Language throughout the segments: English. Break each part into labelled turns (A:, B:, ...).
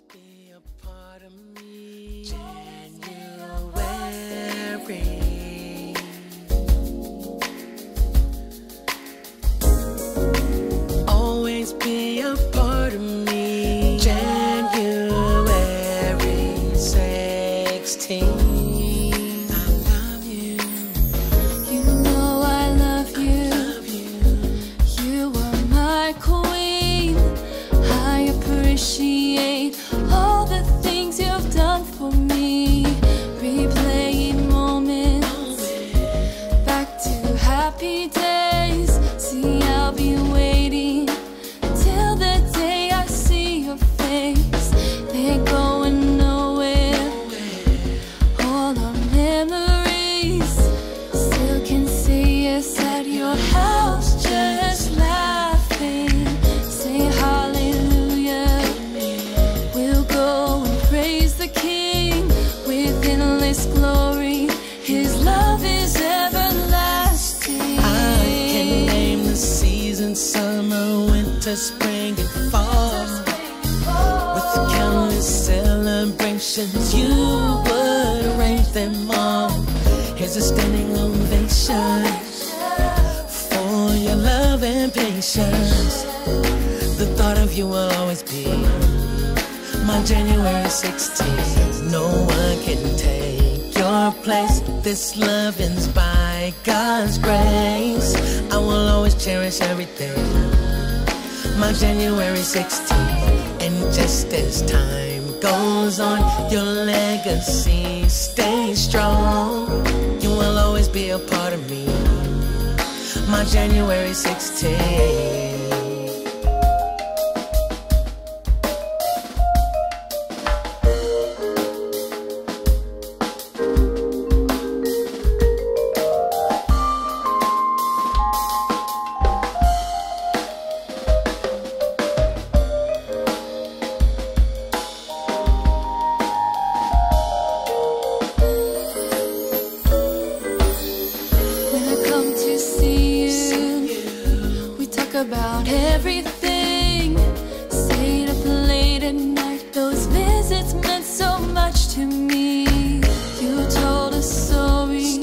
A: be a part of me. January. Always be a part of me. January 16.
B: Appreciate all the things you've done for me. Replaying moments back to happy days. See, I'll be waiting till the day I see your face. They're going nowhere. All our memories still can say yes at your house, just laughing. Say hallelujah. Glory, His love is everlasting.
A: I can name the seasons: summer, winter, spring, and fall. With countless celebrations, you would arrange them all. Here's a standing ovation for your love and patience. The thought of you will always be my January 16th. No one can take your place. This loving's by God's grace. I will always cherish everything. My January 16th. And just as time goes on, your legacy stays strong. You will always be a part of me. My January 16th.
B: About everything, stayed up late at night. Those visits meant so much to me. You told a story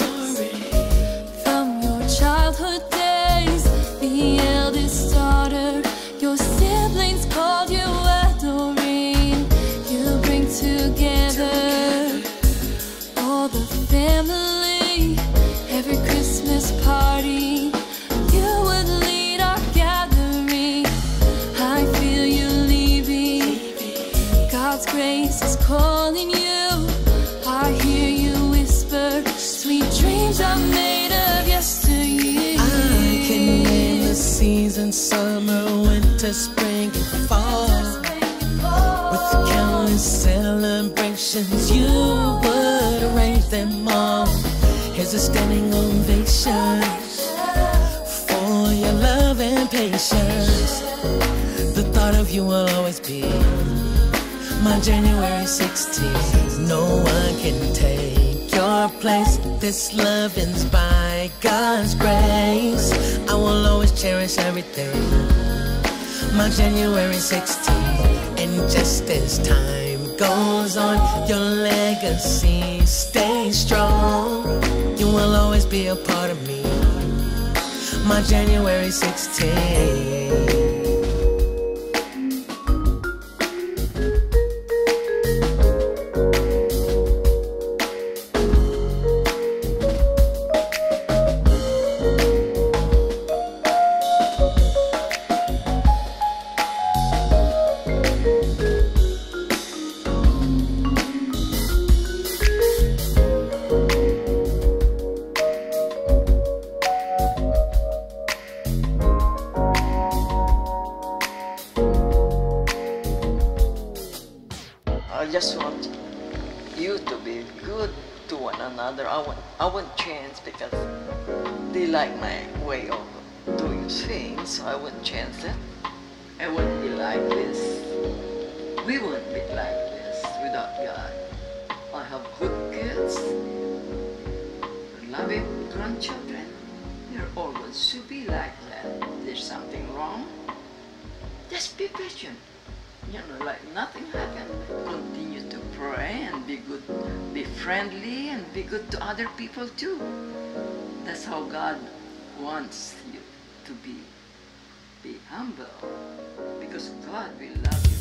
B: from your childhood days. The eldest daughter, your siblings called you Adoreen. You bring together all the family. Every Christmas party you would lead. God's grace is calling you. I hear you whisper, sweet dreams are made of yesteryear.
A: I can name the seasons: summer, winter, spring, and fall. With countless celebrations, you would arrange them all. Here's a standing ovation for your love and patience. The thought of you will always be my January 16th. No one can take your place. This loving's by God's grace. I will always cherish everything. My January 16th. And just as time goes on, your legacy stays strong. You will always be a part of me. My January 16th.
C: I just want you to be good to one another. I won't change because they like my way of doing things, so I won't change it. I won't be like this. We won't be like this without God. I have good kids, loving grandchildren. They're always to be like that. There's something wrong. Just be patient. like nothing happened. Continue to pray and be good, be friendly and be good to other people too. That's how God wants you to be. Be humble because God will love you.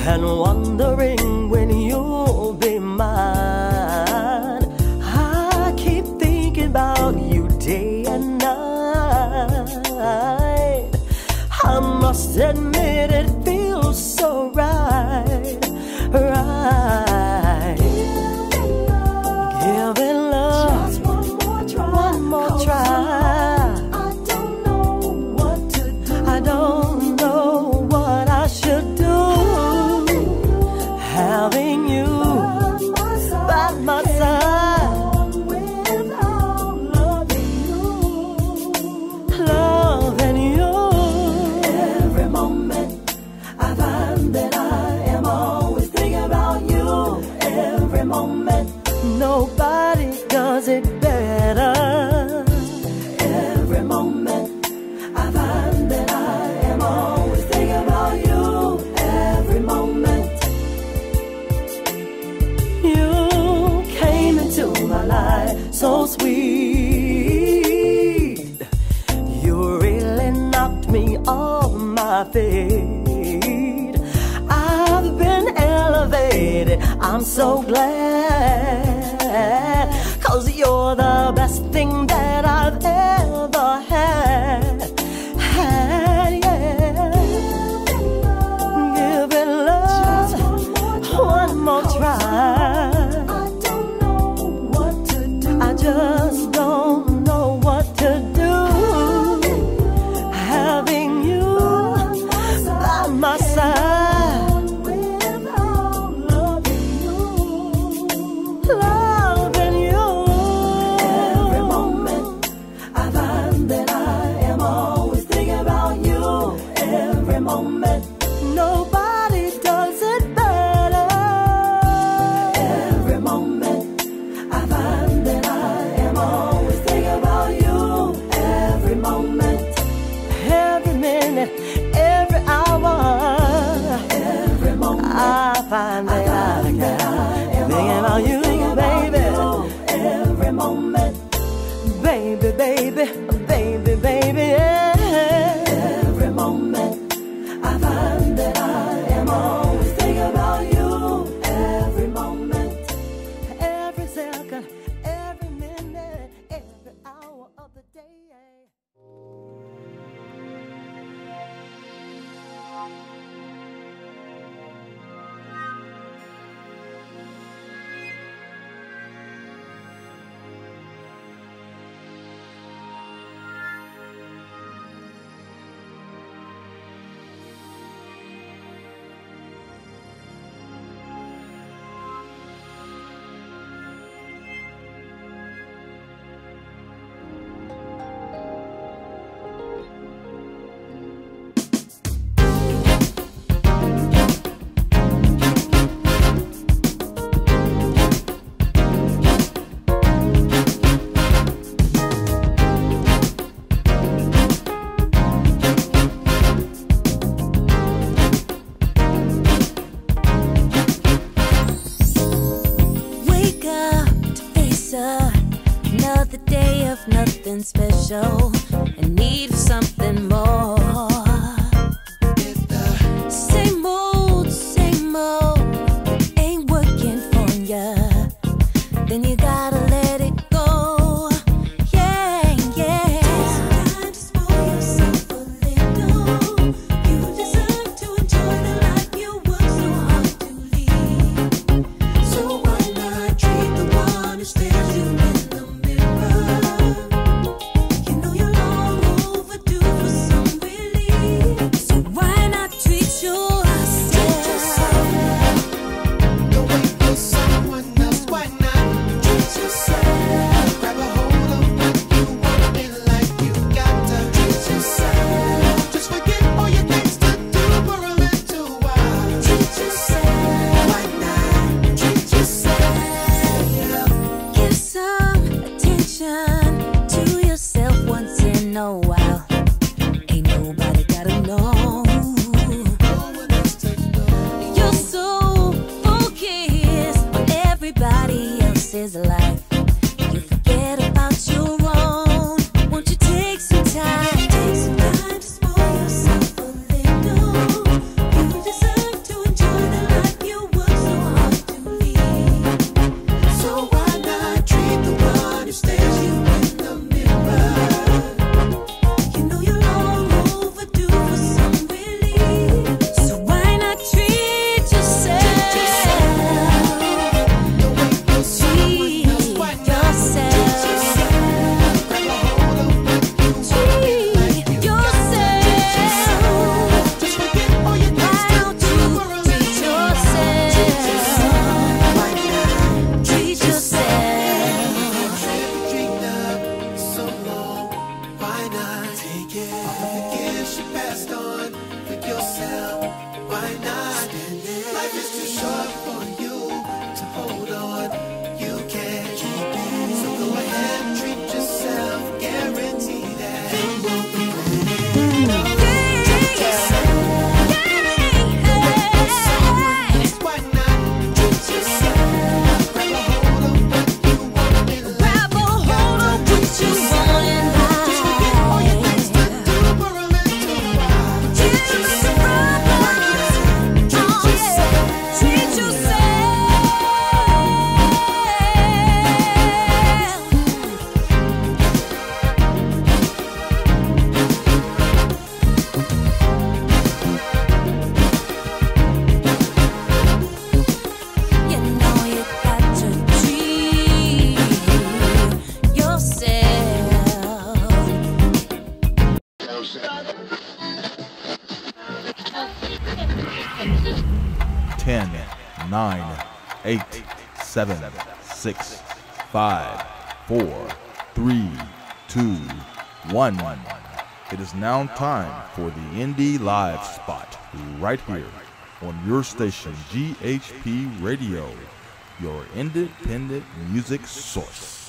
A: and wondering when you'll be mine. I keep thinking about you day and night. I must admit it feels so right, right. Give it love, just one more try. I don't know what to do. I don't know what I should do. Having you by my side, without loving you, loving you. Every moment I find that I am always thinking about you. Every moment, nobody does it better. Every moment I find that I am always thinking about you. Every moment you came into my life so sweet. You really knocked me off my feet. I've been elevated, I'm so glad, 'cause you're the best thing that I've ever had, yeah. Give it love, one more try. I don't know what to do. I just don't know what to do. Having you by my side, without loving you, loving you. Every moment I find that I am always thinking about you. Every moment, nobody does it better. Every moment I find that I am always thinking about you. Every moment, every minute, every hour, every moment I find that I am thinking about you, baby. Every moment, baby, baby, baby, baby, yeah. Every moment I find that I am always thinking about you. Every moment, every second, every minute, every hour of the day.
B: Nothing special and need something more. Same old ain't working for ya. Then you gotta let it go. Yeah, yeah. Time to spoil yourself a little. You deserve to enjoy the life you worked so hard to lead. So why not treat the one who stares you in the mirror? You know you're long overdue for some relief.
D: 10, 9, 8, 7, 6, 5, 4, 3, 2, 1. It is now time for the Indie Live Spot right here on your station GHP Radio, your independent music source.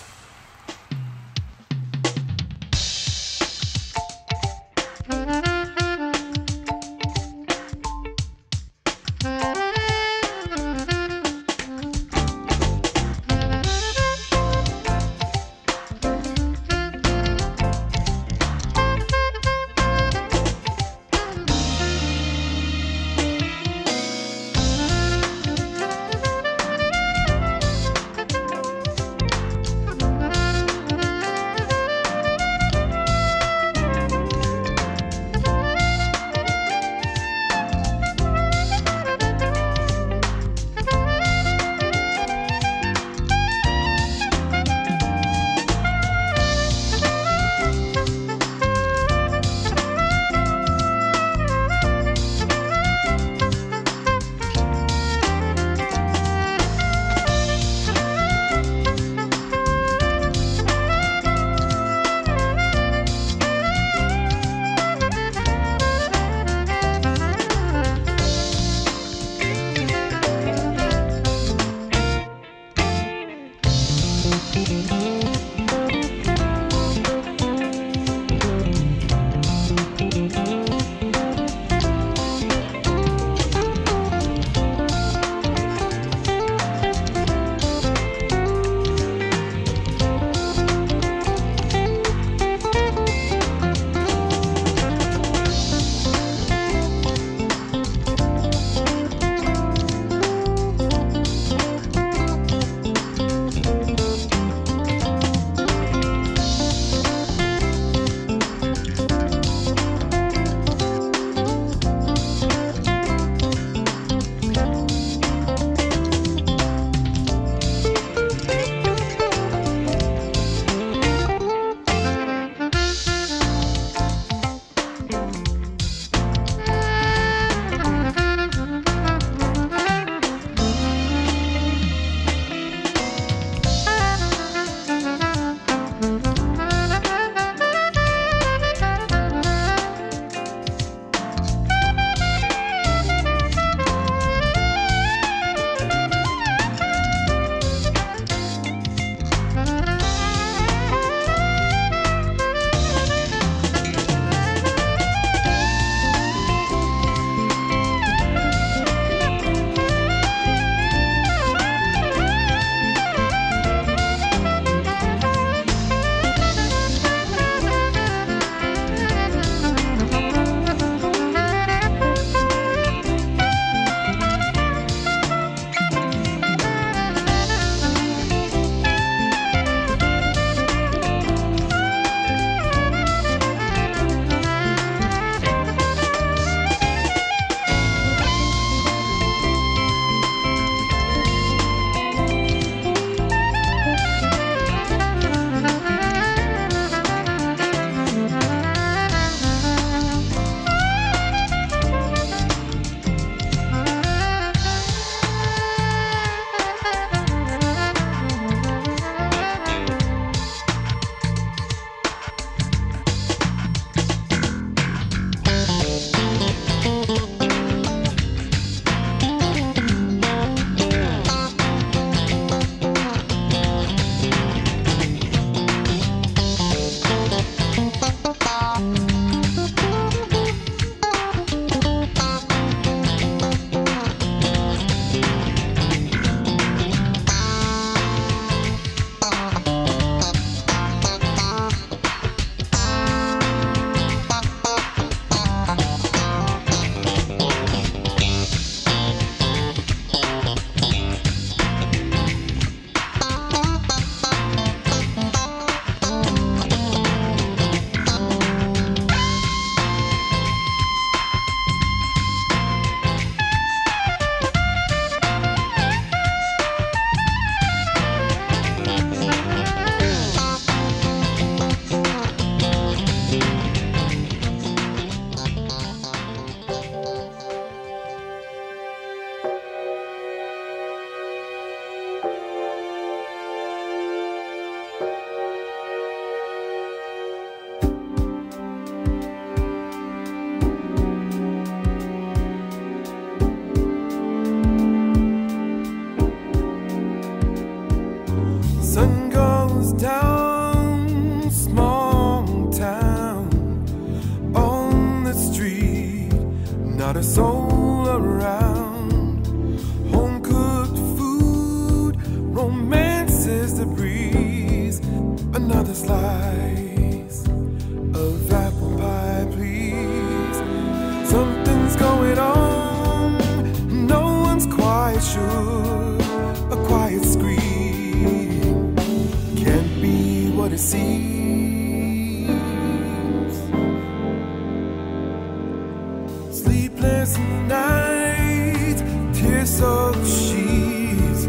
E: so she's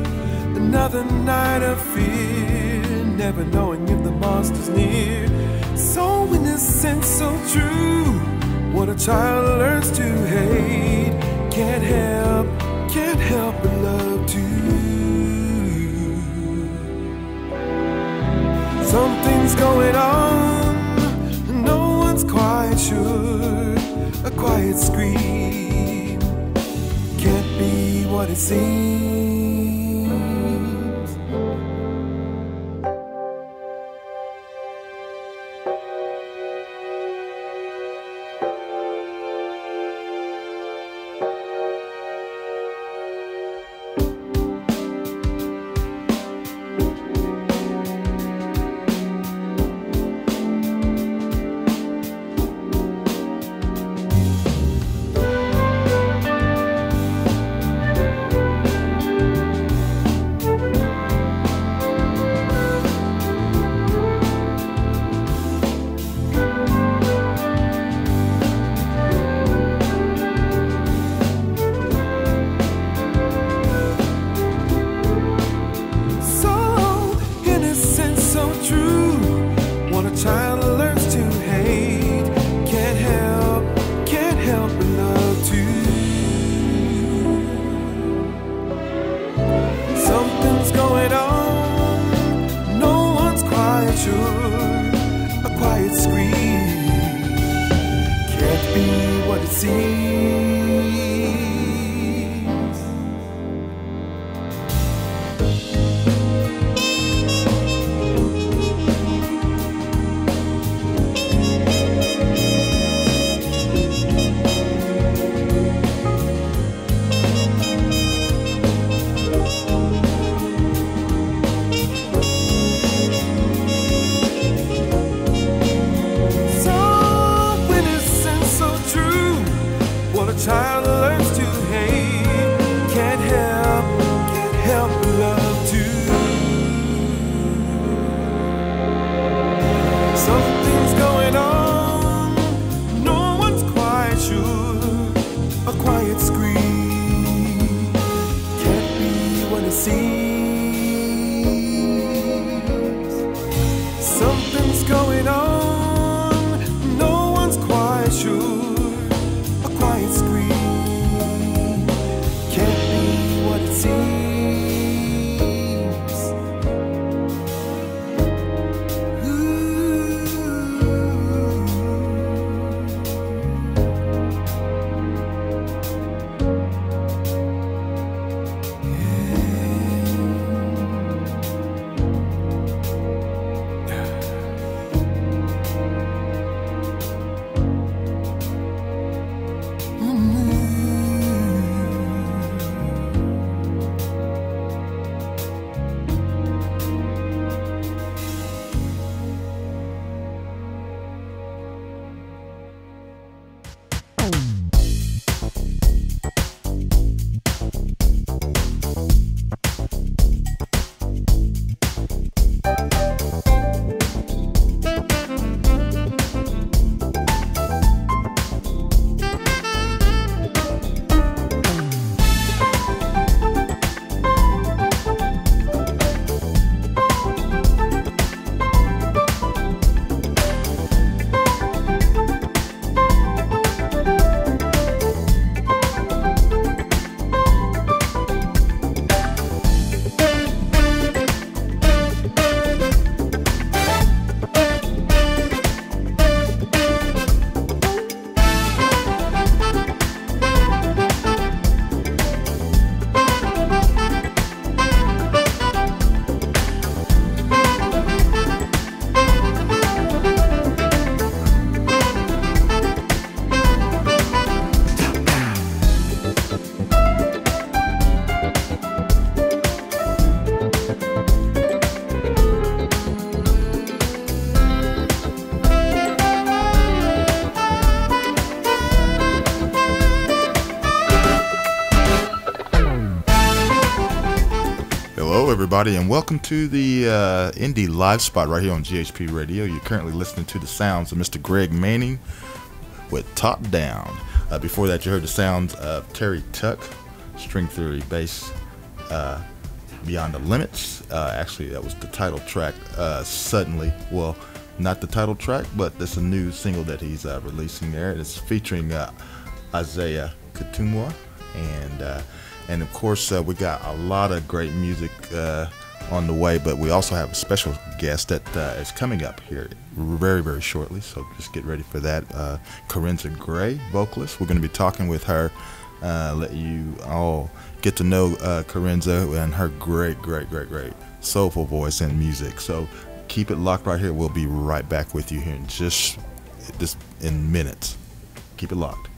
E: another night of fear, never knowing if the monster's near. So innocent, so true, what a child learns to hate. Can't help but love too. Something's going on, no one's quite sure. A quiet scream can't be what it seems.
D: Everybody, and welcome to the Indie Live Spot right here on GHP Radio. You're currently listening to the sounds of Mr. Greg Manning with Top Down. Before that, you heard the sounds of Terry Tuck, String Theory bass, Beyond the Limits. Actually, that was the title track, Suddenly. Well, not the title track, but that's a new single that he's releasing there. It's featuring Isaiah Katumwa, and of course we got a lot of great music on the way, but we also have a special guest that is coming up here very, very shortly, so just get ready for that. Kerensa Gray, vocalist. We're going to be talking with her, let you all get to know Kerensa and her great soulful voice and music. So keep it locked right here. We'll be right back with you here in just in minutes. Keep it locked.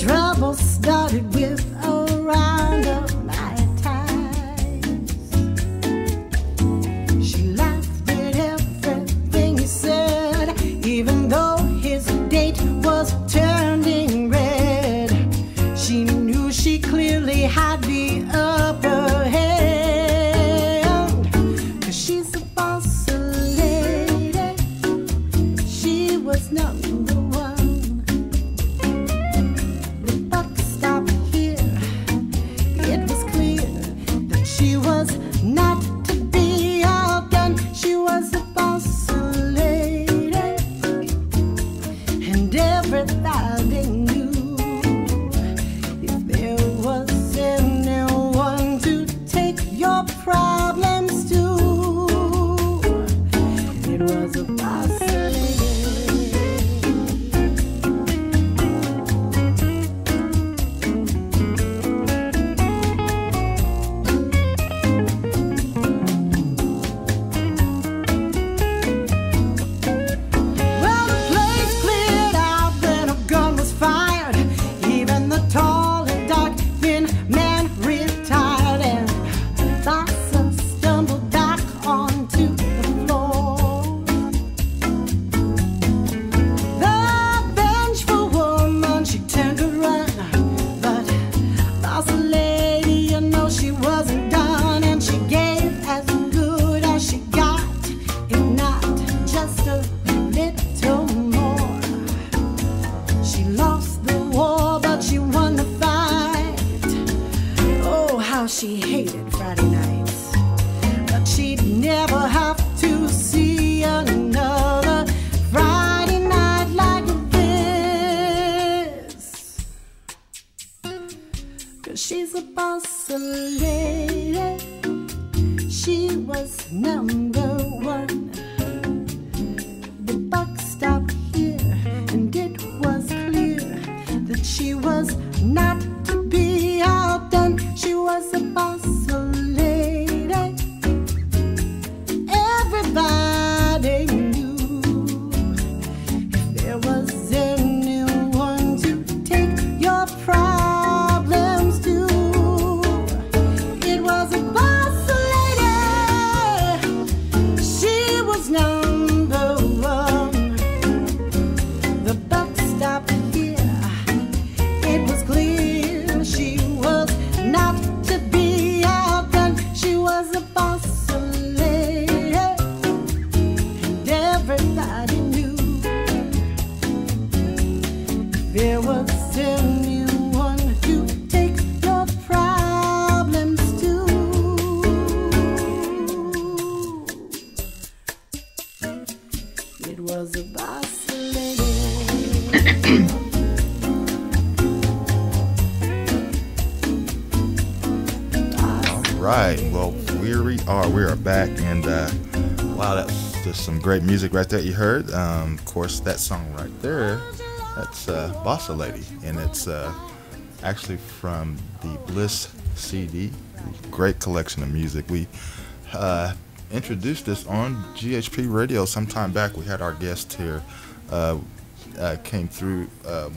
B: trouble started with a round of my ties. She laughed at everything he said, even though his date was turning red. She knew she clearly had the upper hand, 'cause she's a boss lady. She was number one. The buck stopped here. It was clear that she was not to be outdone. She was a boss lady, and everybody knew if there was anyone to take your problems to, it was a boss lady. Well, the place cleared out, then a gun was fired. Even the tall and dark thin man retired, and Lassa stumbled back onto the floor. The vengeful woman, she turned to run, but boss lady, you know she wasn't done, and she gave as good as she got, if not just a little more. She lost the war, but she won the fight. Oh, how she hated Friday nights, but she'd never have to see another Friday night like this. 'Cause she's a boss lady. She was number one. The buck stopped here, and it was clear that she was not to be outdone. She was a boss lady. Everybody knew if there was anyone to take your problems to, it was a boss lady. She was number one. The buck stopped here. It was clear she was not to be outdone. She was a boss lady, and everybody knew there was anyone to take your problems to, it was a boss lady.
D: Right. Well, here we are. We are back, and wow, that's just some great music right there. You heard, of course, that song right there. That's Bossa Lady, and it's actually from the Bliss CD. Great collection of music. We introduced this on GHP Radio sometime back. We had our guest here came through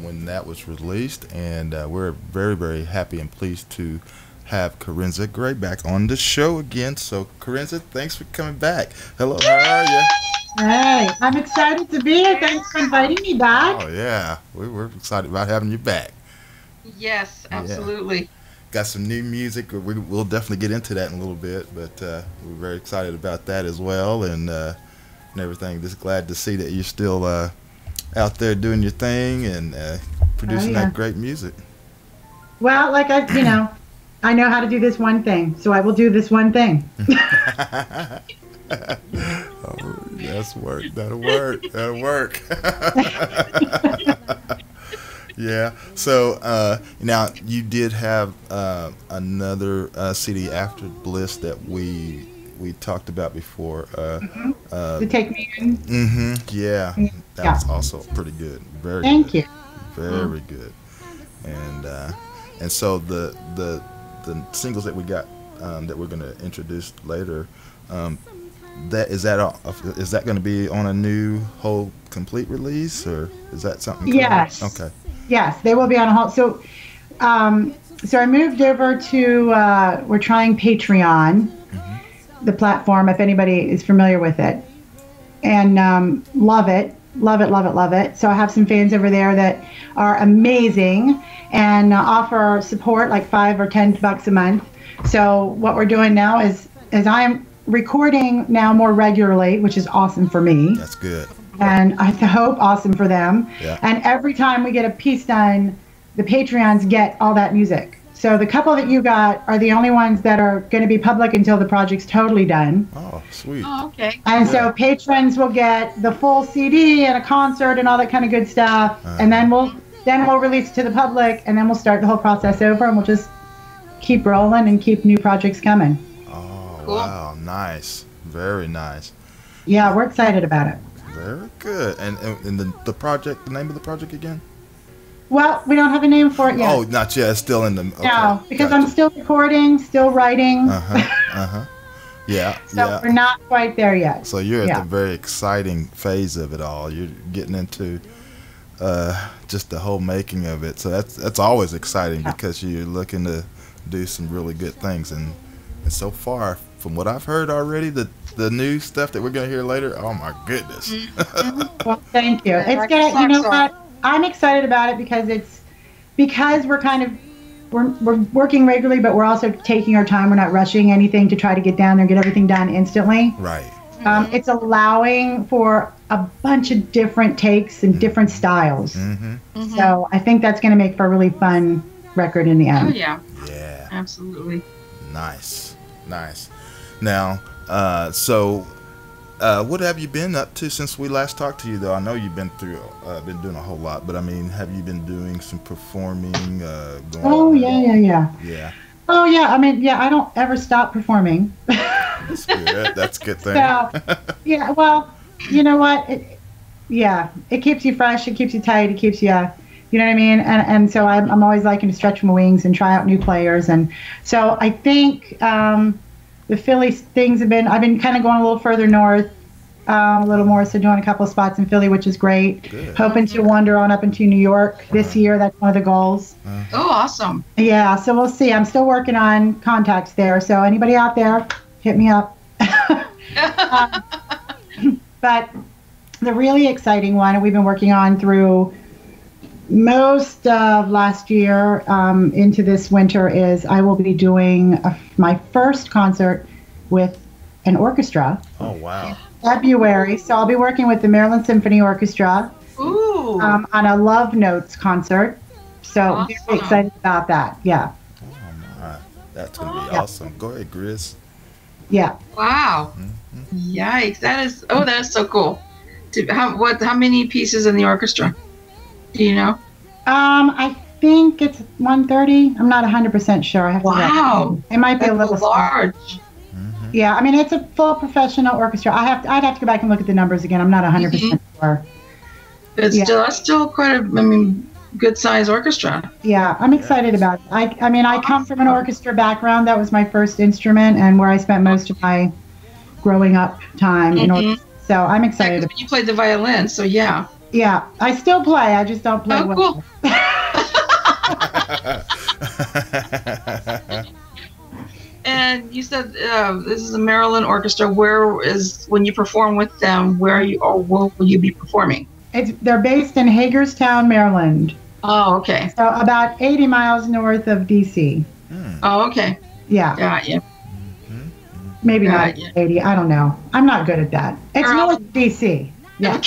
D: when that was released, and we're very, very happy and pleased to have Kerensa Gray back on the show again. So, Kerensa, thanks for coming back. Hello, how are you?
F: Hey, I'm excited to be here. Thanks for inviting me back.
D: Oh, yeah. We're excited about having you back.
G: Yes, absolutely.
D: Yeah. Got some new music. We'll definitely get into that in a little bit, but we're very excited about that as well, and everything. Just glad to see that you're still out there doing your thing and producing that great music.
F: Well, like I know how to do this one thing, so I will do this one thing.
D: Oh, that's work. That'll work. That'll work. Yeah. So now you did have another CD after Bliss that we talked about before.
F: To Take Me In.
D: Yeah. That was also pretty good. Very.
F: Thank you.
D: Very good. And so the singles that we got that we're going to introduce later. Is that going to be on a new whole complete release, or is that something?
F: Yes.
D: Okay.
F: Yes, they will be on hold. So, so I moved over to, we're trying Patreon, the platform, if anybody is familiar with it. And love it. Love it, love it, love it. So I have some fans over there that are amazing and offer support like $5 or $10 a month. So what we're doing now is I'm recording now more regularly, which is awesome for me.
D: That's good.
F: And I hope awesome for them.
D: Yeah.
F: And every time we get a piece done, the Patreons get all that music. So the couple that you got are the only ones that are going to be public until the project's totally done.
D: Oh, sweet.
G: Oh, okay.
F: And so patrons will get the full CD and a concert and all that kind of good stuff. And then we'll release it to the public, and then we'll start the whole process over, and we'll just keep rolling and keep new projects coming.
D: Oh,
G: Cool.
D: wow. Nice. Very nice.
F: Yeah, we're excited about it.
D: Very good. And the project, the name of the project again?
F: Well, we don't have a name for it yet.
D: Oh, not yet. It's still in the... Okay.
F: No, because
D: Gotcha.
F: I'm still recording, still writing.
D: Yeah,
F: So we're not quite there yet.
D: So you're at the very exciting phase of it all. You're getting into just the whole making of it. So that's always exciting because you're looking to do some really good things. And so far, from what I've heard already, the new stuff that we're going to hear later, oh my goodness.
F: Well, thank you. It's gonna, you know what? I'm excited about it because we're kind of we're working regularly, but we're also taking our time. We're not rushing anything to try to get down there and get everything done instantly.
D: Right.
F: It's allowing for a bunch of different takes and different styles. So I think that's going to make for a really fun record in the end.
G: Oh, yeah.
D: Yeah.
G: Absolutely.
D: Nice. Now, what have you been up to since we last talked to you, though? I know you've been doing a whole lot, but I mean, have you been doing some performing? Yeah.
F: Oh, yeah. I mean, I don't ever stop performing.
D: That's good. That's a good thing.
F: So, yeah, well, you know what? It keeps you fresh. It keeps you tight. It keeps you, you know what I mean? And so I'm always liking to stretch my wings and try out new players. And so I think the Philly things I've been kind of going a little further north, a little more. So doing a couple of spots in Philly, which is great.
D: Good.
F: Hoping to wander on up into New York this year. That's one of the goals.
G: Oh, awesome.
F: Yeah, so we'll see. I'm still working on contacts there. So anybody out there, hit me up. But the really exciting one, and we've been working on through most of last year into this winter, is I will be doing my first concert with an orchestra.
D: Oh, wow.
F: February. So I'll be working with the Maryland Symphony Orchestra on a Love Notes concert. So
G: Awesome.
F: very excited about that. Yeah.
D: Oh, my. That's going to be awesome. Go ahead, Grizz.
F: Yeah.
G: Wow. Yikes. That is so cool. How many pieces in the orchestra? Do you know?
F: I think it's 130. I'm not 100% sure. I have to
G: Wow.
F: It might be a
G: That's
F: little
G: large.
F: Yeah, I mean, it's a full professional orchestra. I'd have to go back and look at the numbers again. I'm not 100% sure.
G: That's still quite good size orchestra.
F: Yeah, I'm excited about it. I come from an orchestra background. That was my first instrument and where I spent most of my growing up time in orchestra. So I'm excited.
G: You played the violin, so yeah.
F: Yeah, I still play. I just don't play well.
G: Cool. And you said this is a Maryland orchestra. When you perform with them, where will you be performing?
F: They're based in Hagerstown, Maryland.
G: Oh, okay.
F: So about 80 miles north of D.C.
G: Oh, okay.
F: Yeah.
G: Got you.
F: Maybe not 80. I don't know. I'm not good at that. It's north of D.C. Yeah.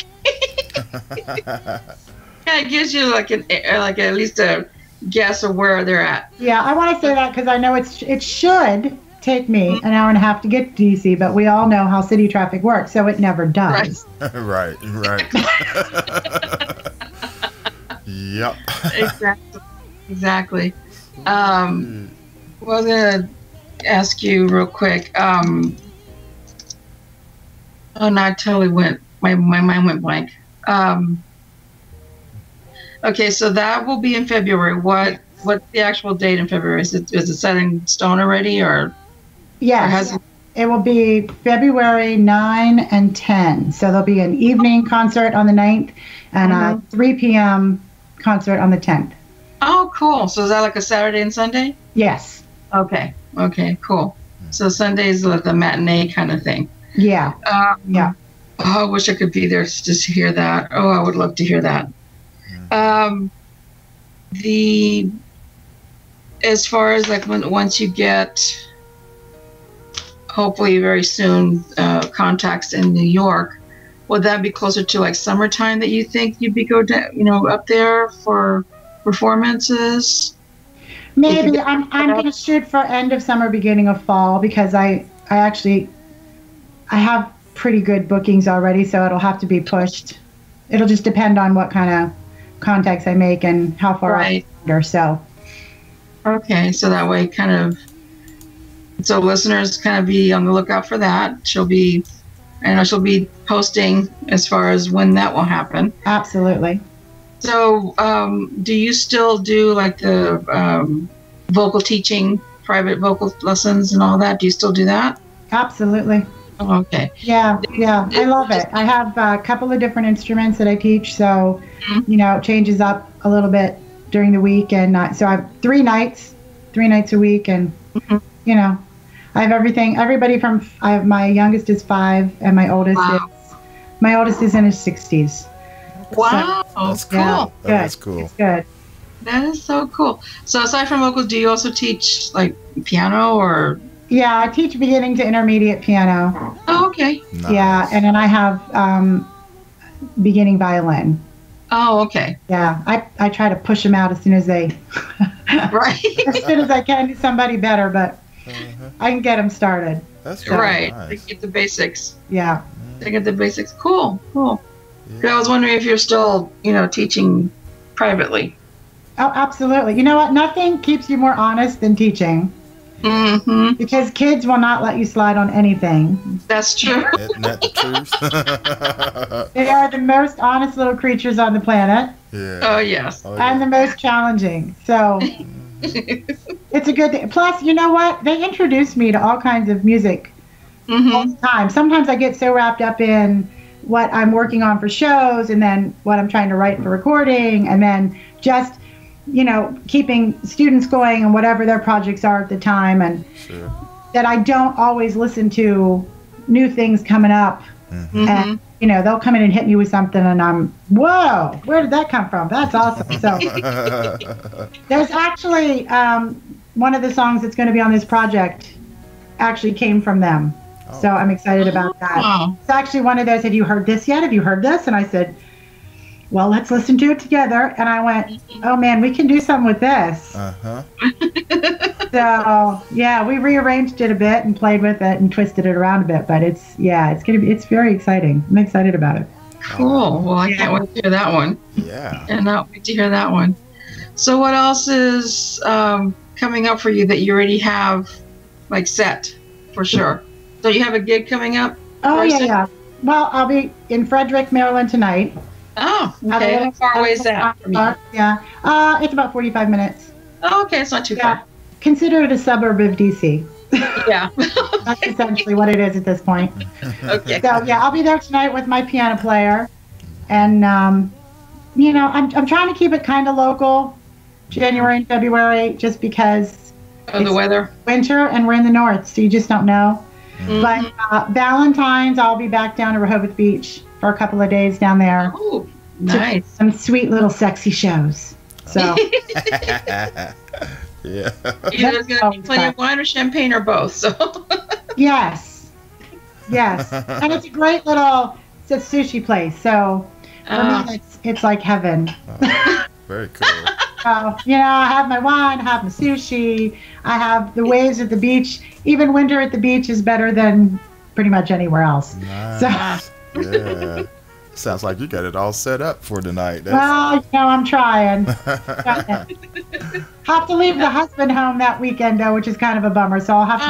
G: Kind of gives you like at least a guess of where they're at.
F: Yeah, I want to say that because I know it should take me an hour and a half to get to D.C., but we all know how city traffic works, so it never does.
D: Right. Yep.
G: Exactly. I was gonna ask you real quick. Oh, no, I totally went. My mind went blank. Okay, so that will be in February. What's the actual date in February? Is it set in stone already, or?
F: Yes, it will be February 9 and 10. So there'll be an evening concert on the 9th and a 3 p.m. concert on the 10th.
G: Oh, cool. So is that like a Saturday and Sunday?
F: Yes.
G: Okay. Okay, cool. So Sunday is like the matinee kind of thing.
F: Yeah. Yeah.
G: Oh, I wish I could be there to hear that. Oh, I would love to hear that. As far as like once you get, hopefully very soon, contacts in New York, would that be closer to like summertime that you think you'd be up there for performances?
F: Maybe I'm going to shoot for end of summer, beginning of fall, because I have pretty good bookings already, so it'll have to be pushed. It'll just depend on what kind of contacts I make and how far I wander. So.
G: Okay, so that way so listeners kind of be on the lookout for that. She'll be posting as far as when that will happen.
F: Absolutely.
G: So, do you still do like the vocal teaching, private vocal lessons and all that? Do you still do that?
F: Absolutely.
G: Oh, okay.
F: Yeah, I love it. I have a couple of different instruments that I teach, so, it changes up a little bit during the week. And so I have 3 nights a week, and, I have everything, my youngest is 5, and my oldest is in his 60s.
G: Wow,
F: so,
G: that's cool.
F: Yeah,
D: That's cool.
F: It's good.
G: That is so cool. So aside from vocals, do you also teach like piano or?
F: Yeah, I teach beginning to intermediate piano.
G: Oh, okay.
D: Nice.
F: Yeah, and then I have beginning violin.
G: Oh, okay.
F: Yeah, I try to push them out as soon as they,
G: right,
F: as soon as I can do somebody better, but I can get them started.
D: That's
G: right.
D: Nice.
G: To get the basics.
F: Yeah.
G: To get the basics. Cool. Yeah. I was wondering if you're still, teaching privately.
F: Oh, absolutely. You know what? Nothing keeps you more honest than teaching.
G: Mm-hmm.
F: Because kids will not let you slide on anything.
G: That's true.
D: Isn't that the truth?
F: They are the most honest little creatures on the planet.
D: Yeah.
G: Oh, yes.
F: And the most challenging. So it's a good thing. Plus, you know what? They introduce me to all kinds of music all the time. Sometimes I get so wrapped up in what I'm working on for shows, and then what I'm trying to write for recording, and then just keeping students going and whatever their projects are at the time, and that I don't always listen to new things coming up. And they'll come in and hit me with something, and I'm, whoa, where did that come from? That's awesome. So there's actually one of the songs that's going to be on this project actually came from them. So I'm excited about that. It's actually one of those, have you heard this yet? Have you heard this? And I said, well, let's listen to it together. And I went, oh man, we can do something with this. So yeah, we rearranged it a bit and played with it and twisted it around a bit. But it's very exciting. I'm excited about it.
G: Cool. Well, I can't wait to hear that one.
D: Yeah.
G: And not wait to hear that one. So what else is coming up for you that you already have like set for sure? So you have a gig coming up?
F: Oh, yeah. Well, I'll be in Frederick, Maryland tonight.
G: Oh, okay. How far away is that from you?
F: Yeah. It's about 45 minutes.
G: Oh, okay. It's not too far.
F: Consider it a suburb of D.C.
G: Yeah.
F: That's essentially what it is at this point.
G: Okay.
F: So, yeah, I'll be there tonight with my piano player. And, I'm trying to keep it kind of local, January and February, just because
G: of the weather.
F: Winter, and we're in the north, so you just don't know. But Valentine's, I'll be back down to Rehoboth Beach for a couple of days down there.
G: Oh, nice.
F: Some sweet little sexy shows. So.
G: Yeah. Either it's going to be plenty of wine or champagne or both. So. Yes.
F: And it's a great little sushi place. So for me, it's like heaven.
D: Very cool.
F: I have my wine, I have my sushi, I have the waves at the beach. Even winter at the beach is better than pretty much anywhere else.
D: Nice. So, yeah. Sounds like you got it all set up for tonight.
F: Well, I'm trying. Have to leave the husband home that weekend, though, which is kind of a bummer. So I'll have to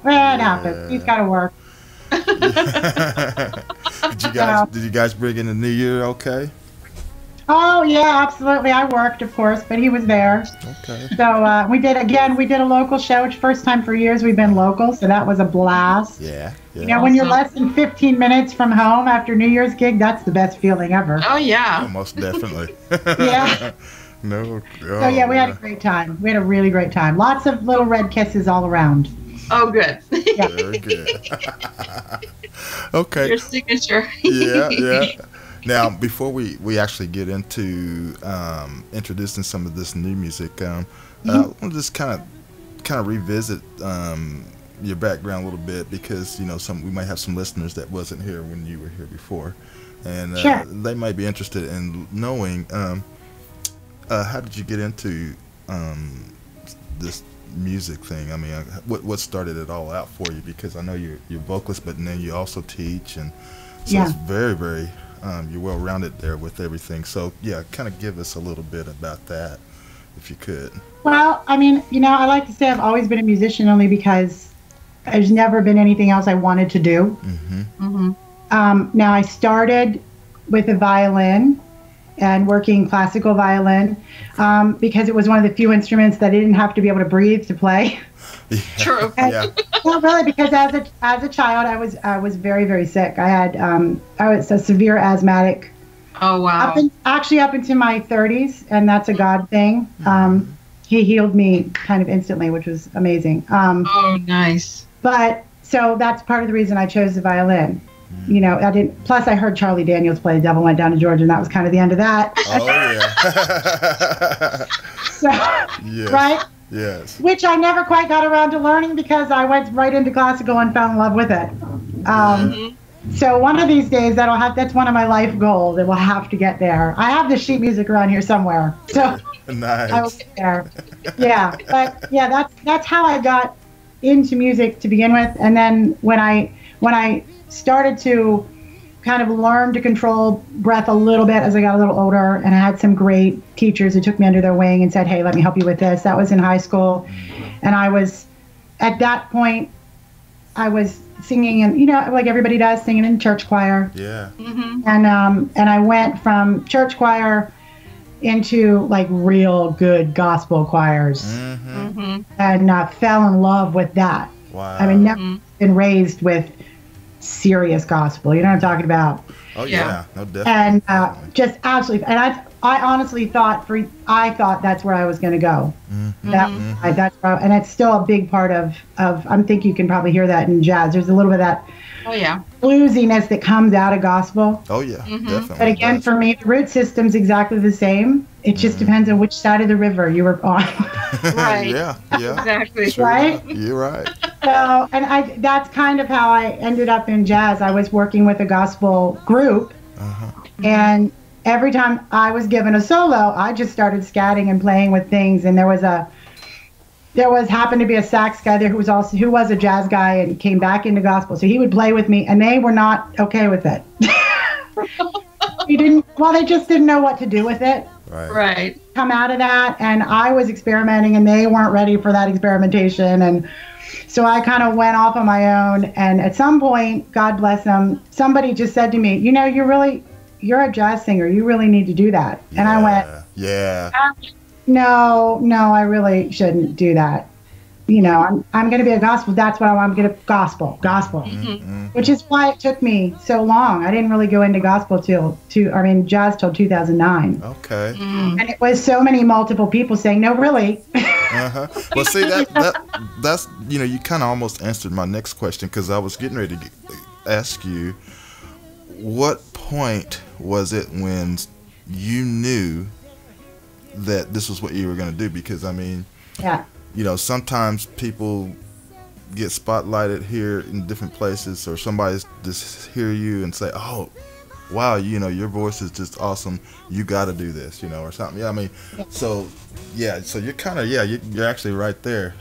F: it happens. He's got to work.
D: Did you guys bring in the New Year okay?
F: Oh yeah, absolutely. I worked, of course, but he was there.
D: Okay.
F: So we did a local show. First time for years we've been local, so that was a blast.
D: Yeah.
F: You know, when you're less than 15 minutes from home after New Year's gig, that's the best feeling ever.
G: Oh yeah.
D: Oh, most definitely.
F: Yeah.
D: No.
F: So yeah, we had a great time. We had a really great time. Lots of little red kisses all around.
G: Oh, good.
F: Yeah.
D: Very good. Okay.
G: Your signature.
D: Yeah. Now, before we actually get into introducing some of this new music, I want to just kind of revisit your background a little bit, because we might have some listeners that wasn't here when you were here before, and
F: sure.
D: They might be interested in knowing how did you get into this music thing? I mean, what started it all out for you? Because I know you're vocalist, but then you also teach, and so it's very, very you're well rounded there with everything. So yeah, kind of give us a little bit about that, if you could.
F: Well, I mean, I like to say I've always been a musician only because there's never been anything else I wanted to do. Now I started with a violin and working classical violin because it was one of the few instruments that I didn't have to be able to breathe to play.
D: Yeah.
G: True.
F: Well, really, because as a child, I was very, very sick. I was a severe asthmatic.
G: Oh wow.
F: Up into my 30s, and that's a God thing. He healed me kind of instantly, which was amazing.
G: Oh, nice.
F: But so that's part of the reason I chose the violin. I didn't. Plus, I heard Charlie Daniels play "The Devil Went Down to Georgia," and that was kind of the end of that.
D: Oh yeah.
F: So,
D: yes.
F: Right.
D: Yes.
F: Which I never quite got around to learning because I went right into classical and fell in love with it. So one of these days that's one of my life goals. It will have to get there. I have the sheet music around here somewhere. So
D: nice.
F: I will get there. Yeah. But yeah, that's how I got into music to begin with. And then when I started to kind of learn to control breath a little bit as I got a little older, and I had some great teachers who took me under their wing and said, hey, let me help you with this. That was in high school. And at that point, I was singing, and like everybody does, singing in church choir.
D: Yeah.
F: And I went from church choir into like real good gospel choirs, and fell in love with that.
D: Wow.
F: I mean, never been raised with serious gospel. You know what I'm talking about?
D: Oh yeah, no, definitely.
F: And just absolutely, and I honestly thought that's where I was going to go. That's where, and it's still a big part of. I think you can probably hear that in jazz. There's a little bit of that.
G: Oh yeah.
F: Bluesiness that comes out of gospel.
D: Oh yeah, definitely.
F: But again, for me, the root system's exactly the same. It just depends on which side of the river you were on.
G: Right.
D: Yeah.
G: Exactly.
D: Sure.
F: Right?
D: You're right.
F: So, and that's kind of how I ended up in jazz. I was working with a gospel group, and every time I was given a solo, I just started scatting and playing with things. And there happened to be a sax guy there who was a jazz guy and came back into gospel. So he would play with me, and they were not okay with it. They just didn't know what to do with it.
G: Right.
F: Come out of that, and I was experimenting, and they weren't ready for that experimentation, and so I kind of went off on my own. And at some point, God bless them, somebody just said to me, you're a jazz singer, you really need to do that. And I went, no, I really shouldn't do that. I'm going to be a gospel. That's what I'm going to gospel, which is why it took me so long. I didn't really go into gospel jazz till 2009.
D: Okay.
F: And it was so many multiple people saying, no, really.
D: Well, see, that's, you kind of almost answered my next question, because I was getting ready to ask you, what point was it when you knew that this was what you were going to do? Because, I mean, sometimes people get spotlighted here in different places, or somebody just hear you and say, oh, wow, your voice is just awesome, you got to do this, or something. Yeah, I mean, so you're kind of, you're actually right there.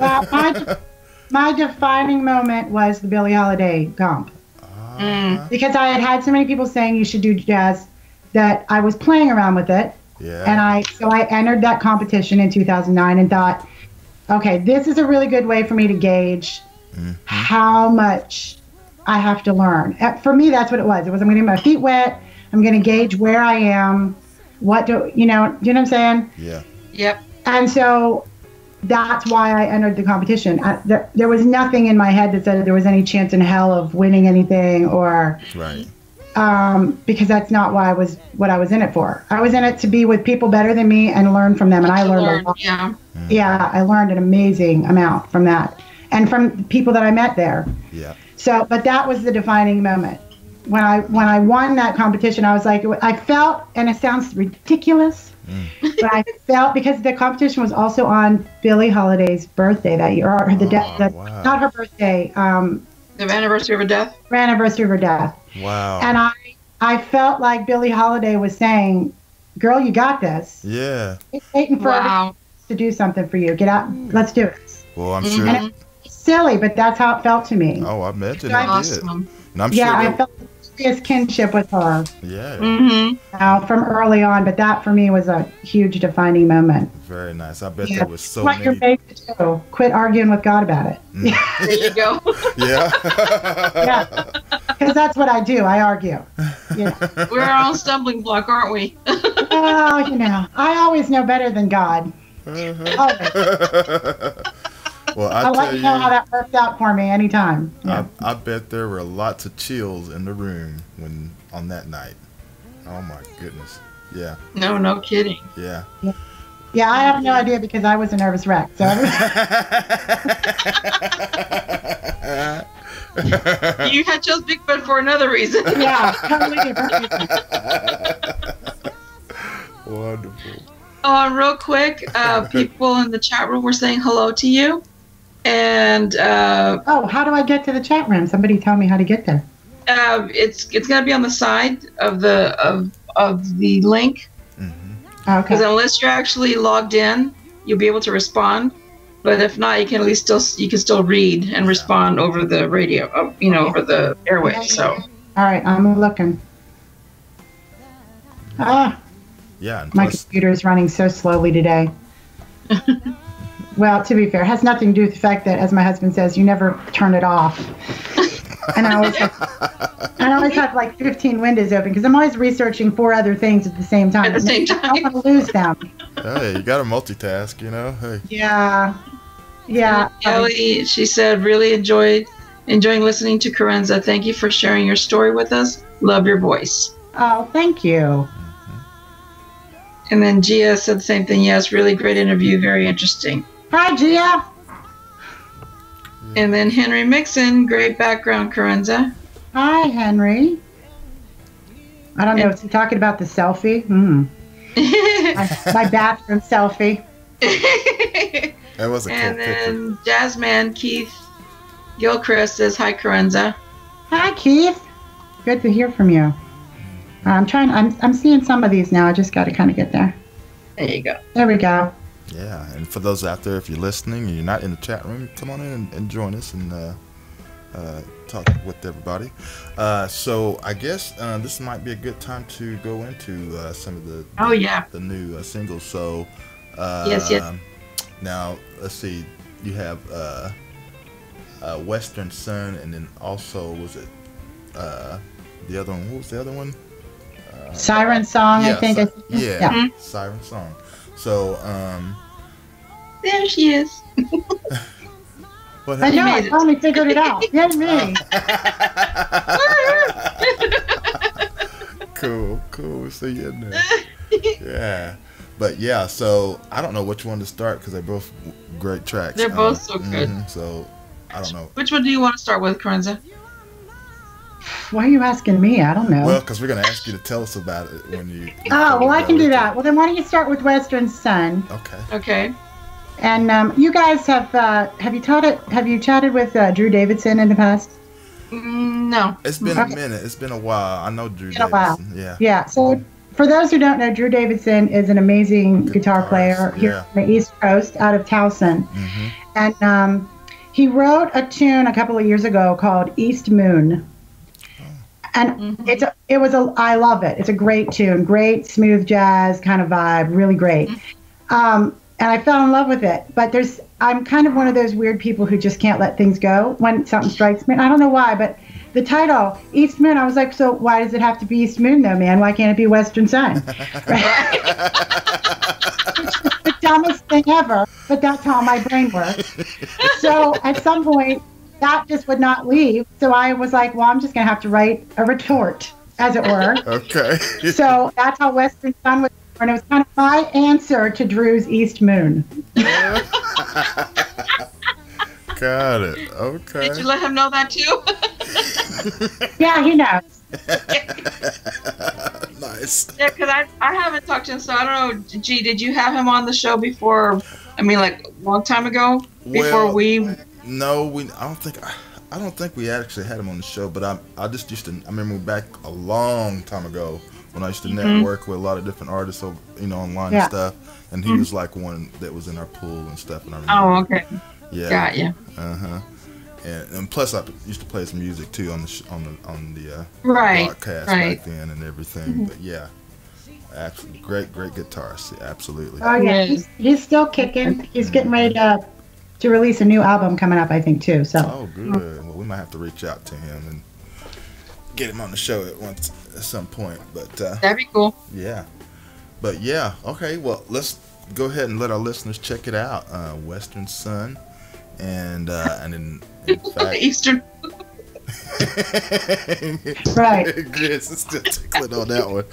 F: My defining moment was the Billie Holiday comp. Because I had so many people saying you should do jazz that I was playing around with it. Yeah. And I entered that competition in 2009 and thought, okay, this is a really good way for me to gauge how much I have to learn. For me, that's what it was. It was, I'm going to get my feet wet. I'm going to gauge where I am what do you know what I'm saying?
D: Yeah.
G: Yep.
F: And so that's why I entered the competition. There was nothing in my head that said there was any chance in hell of winning anything, or
D: Right.
F: Because that's not what I was in it for. I was in it to be with people better than me and learn from them, and I learned a lot.
G: Yeah.
F: Yeah, I learned an amazing amount from that, and from the people that I met there.
D: Yeah.
F: So, but that was the defining moment. When I won that competition, I was like, I felt, and it sounds ridiculous, but I felt, because the competition was also on Billie Holiday's birthday that year, or
D: wow.
F: not her birthday,
G: The anniversary of her death.
F: her anniversary of her death.
D: Wow.
F: And I felt like Billie Holiday was saying, "Girl, you got this.
D: Yeah.
F: It's waiting for
G: Wow.
F: to do something for you. Get out, let's do it."
D: Well, I'm sure.
F: And it's silly, but that's how it felt to me.
D: Oh, I imagine
F: So
D: it did.
G: Awesome.
D: And I'm
F: Yeah,
D: sure.
F: I felt a serious kinship with her
D: Yeah.
G: Mm-hmm.
F: from early on, but that for me was a huge defining moment.
D: Very nice. I bet
F: Yeah.
D: there was so
F: What you're
D: many.
F: made to do. Quit arguing with God about it.
G: There you go.
D: Yeah.
F: Yeah, because that's what I do. I argue. Yeah.
G: We're our own stumbling block, aren't we?
F: Well, I always know better than God. Always.
D: Well,
F: I'll let you know how that worked out for me anytime. Yeah.
D: I bet there were lots of chills in the room on that night. Oh my goodness. Yeah.
G: No kidding.
D: Yeah.
F: Yeah, I have no idea because I was a nervous wreck. So
G: You had chose Bigfoot for another reason.
F: yeah, totally different.
D: Wonderful.
G: Real quick, people in the chat room were saying hello to you. And
F: Oh, how do I get to the chat room? Somebody tell me how to get there.
G: it's going to be on the side of the link.
F: Okay.
G: Because unless you're actually logged in, you'll be able to respond. But if not, you can at least still read and respond over the radio, over the airwaves. So.
F: All right, I'm looking.
D: Yeah. And
F: My
D: plus,
F: computer is running so slowly today. Well, to be fair, it has nothing to do with the fact that, as my husband says, you never turn it off. And I always have like 15 windows open because I'm always researching 4 other things at the same time.
G: At the same
F: I
G: time.
F: don't want to lose them.
D: hey, you got to multitask, Hey.
F: Yeah. Yeah.
G: Kelly, she said, really enjoying listening to Kerensa. Thank you for sharing your story with us. Love your voice.
F: Oh, thank you.
G: And then Gia said the same thing. Yes, really great interview. Very interesting.
F: Hi, Gia.
G: And then Henry Mixon, great background, Kerensa.
F: Hi, Henry. I don't know. Is he talking about the selfie? My bathroom selfie.
D: That was a cool
G: And
D: picture.
G: then Jazzman Keith Gilchrist says, hi, Kerensa.
F: Hi, Keith. Good to hear from you. I'm seeing some of these now. I just got to kind of get there.
G: There you go.
F: There we go.
D: Yeah, and for those out there, if you're listening and you're not in the chat room, come on in and join us and talk with everybody. So I guess this might be a good time to go into some of the new singles. So
G: Yes.
D: Now let's see, you have Western Sun, and then also was it the other one? What was the other one?
F: Siren Song, I think.
D: Yeah. Siren Song. So
G: There she is.
D: what
F: I
D: happened?
F: know.
G: made
F: I
G: it.
F: finally figured it out. Yay me.
D: Cool. See you in there. Yeah. But yeah, so I don't know which one to start because they're both great tracks.
G: They're both so good.
D: So I don't know.
G: Which one do you want to start with, Kerensa?
F: Why are you asking me? I don't know.
D: Well, because we're going to ask you to tell us about it when you.
F: Oh, well, I can do that. Well, then why don't you start with Western Sun?
D: Okay.
G: Okay.
F: And you guys have you chatted with Drew Davidson in the past?
G: No.
D: It's been a minute. It's been a while. I know Drew
F: Been a while.
D: Davidson. Yeah.
F: Yeah. So for those who don't know, Drew Davidson is an amazing guitar player here on the East Coast, out of Towson. And he wrote a tune a couple of years ago called East Moon. And I love it. It's a great tune, great smooth jazz kind of vibe, really great. And I fell in love with it. But I'm kind of one of those weird people who just can't let things go when something strikes me. I don't know why, but the title, East Moon. I was like, so why does it have to be East Moon though, man? Why can't it be Western Sun? Right? The dumbest thing ever, but that's how my brain works. So at some point, that just would not leave. So I was like, well, I'm just going to have to write a retort, as it were.
D: Okay.
F: So that's how Western Sun was born. It was kind of my answer to Drew's East Moon.
D: Got it. Okay.
G: Did you let him know that too?
F: Yeah, he knows.
D: Nice.
G: Yeah, because I haven't talked to him, so I don't know. Gee, did you have him on the show before? I mean, like a long time ago. Before
D: No, I don't think we actually had him on the show. But I just used to. I remember back a long time ago when I used to network with a lot of different artists, online and stuff. And he was like one that was in our pool and stuff. And I remember,
G: oh, okay.
D: Yeah.
G: Got you.
D: And plus, I used to play some music too on the broadcast back then and everything. But yeah, absolutely great guitarist. Yeah, absolutely.
F: Oh yeah, he's still kicking. He's getting ready to release a new album coming up, I think too. So.
D: Oh, good. Well, we might have to reach out to him and get him on the show at some point. But
G: that'd be cool.
D: Yeah. But yeah, okay. Well, let's go ahead and let our listeners check it out. Western Sun. And in fact,
G: Eastern.
F: Right.
D: Chris is still tickling on that one.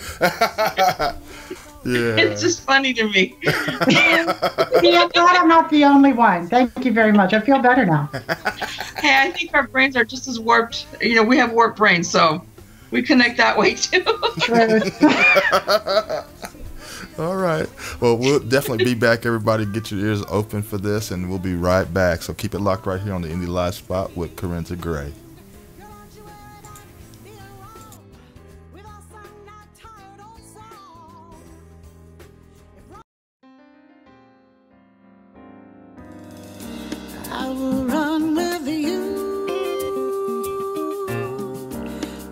D: Yeah.
G: It's just funny to me.
F: Yeah, I'm glad I'm not the only one. Thank you very much. I feel better now.
G: Hey, I think our brains are just as warped. We have warped brains, so we connect that way too.
F: Truth.
D: All right. Well, we'll definitely be back, everybody. Get your ears open for this, and we'll be right back. So keep it locked right here on the Indie Live Spot with Kerensa Gray.
B: I will run with you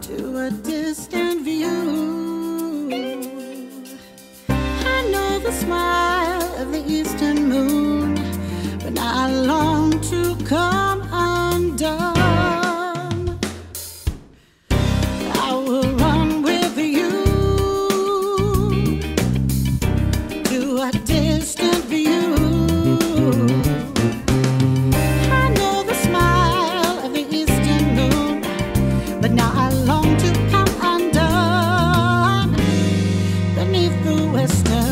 B: to a distant view. The smile of the eastern moon, but now I long to come undone. I will run with you to a distant view. I know the smile of the eastern moon, but now I long to come undone beneath the western.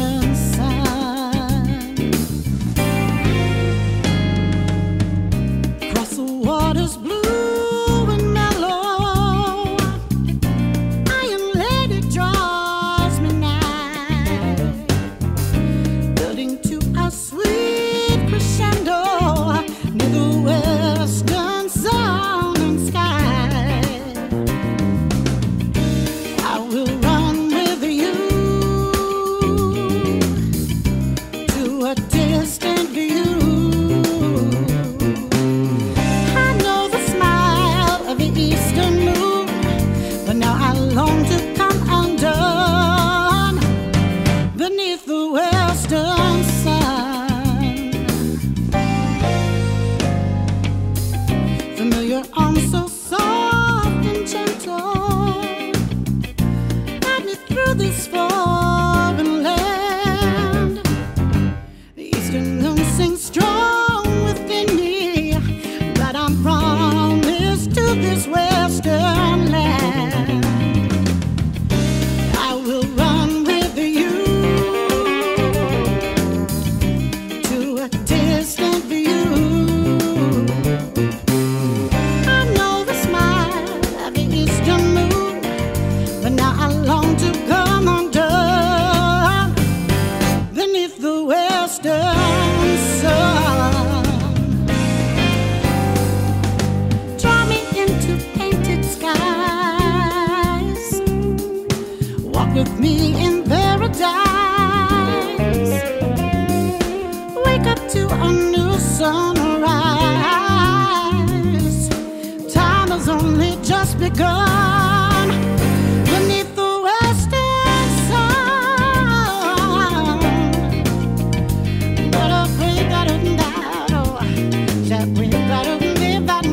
B: With me in paradise, wake up to a new sunrise. Time has only just begun beneath the western sun. But a break out of that, that we got to be back.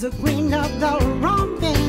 A: The queen of the wrong thing.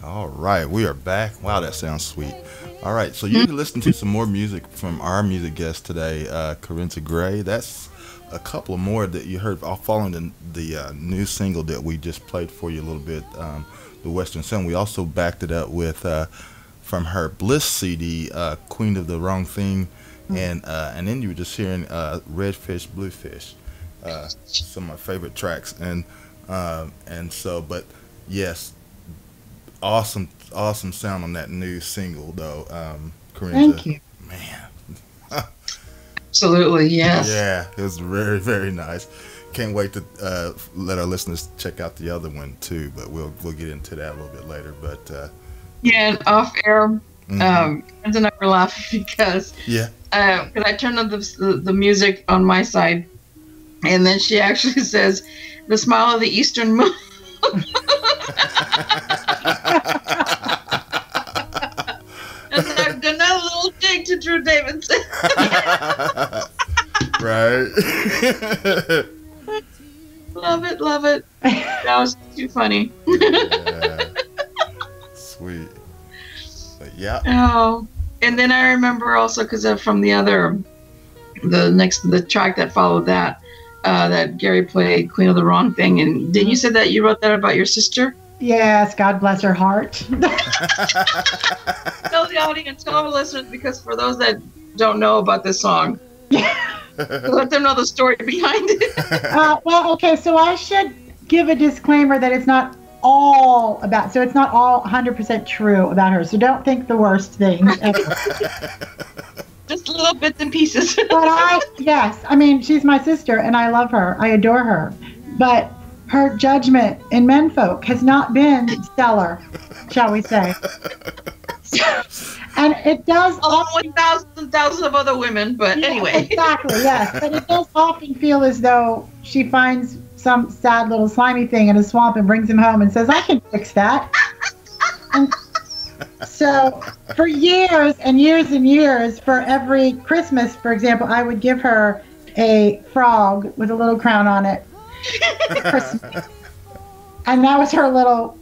D: All right, we are back. Wow, that sounds sweet. All right, so you can listen to some more music from our music guest today, Kerensa Gray. That's a couple of more that you heard all following the new single that we just played for you a little bit, The Western Sun. We also backed it up with from her Bliss CD, Queen of the Wrong Thing, and then you were just hearing Red Fish, Blue Fish, some of my favorite tracks, and so, but yes, awesome sound on that new single though, Kerensa.
F: Thank you,
D: man.
G: Absolutely, yes.
D: Yeah, it was very, very nice. Can't wait to let our listeners check out the other one too, but we'll get into that a little bit later. But
G: yeah, and off air, friends and I were laughing because I turned on the music on my side, and then she actually says, "The smile of the Eastern Moon." And I've done a little dig to Drew Davidson.
D: Right.
G: Love it. That was too funny.
D: Yeah. Sweet. But yeah.
G: Oh, and then I remember also because from the track that followed that, that Gary played "Queen of the Wrong Thing," and did you say that you wrote that about your sister?
F: Yes, God bless her heart.
G: Tell the audience, tell our listeners, because for those that don't know about this song, let them know the story behind it.
F: Well, okay, so I should give a disclaimer that it's not all about, so it's not all 100% true about her, so don't think the worst things ever.
G: Just little bits and pieces.
F: But I mean, she's my sister, and I love her. I adore her. But her judgment in menfolk has not been stellar, shall we say. And it does
G: often, with thousands and thousands of other women, but anyway. Exactly,
F: yes. But it does often feel as though she finds some sad little slimy thing in a swamp and brings him home and says, "I can fix that." And so for years and years and years, for every Christmas, for example, I would give her a frog with a little crown on it. Christmas. And that was her little,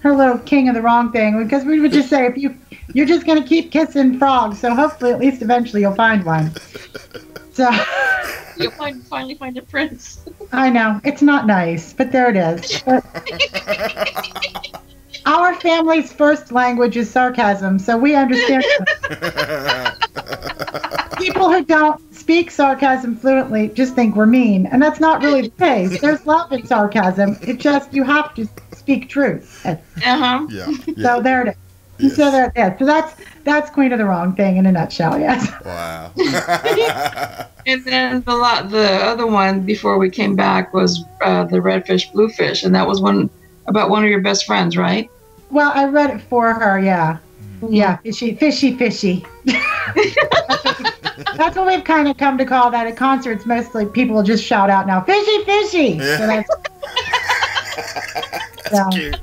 F: her little king of the wrong thing, because we would just say, if you're just going to keep kissing frogs, so hopefully at least eventually you'll find one. So
G: you'll finally find a prince.
F: I know, it's not nice, but there it is. But our family's first language is sarcasm, so we understand. People who don't speak sarcasm fluently just think we're mean, and that's not really the case. There's love in sarcasm. It's just you have to speak truth.
G: Yeah.
F: So there it is. Yes. So there it is. So that's Queen of the Wrong Thing in a nutshell. Yes.
D: Wow.
G: And then the other one before we came back was the Red Fish, Blue Fish, and that was about one of your best friends, right?
F: Well, I read it for her. Yeah. Yeah, fishy. That's what we've kind of come to call that at concerts. Mostly people will just shout out now, fishy.
D: Yeah.
F: So that's
D: cute.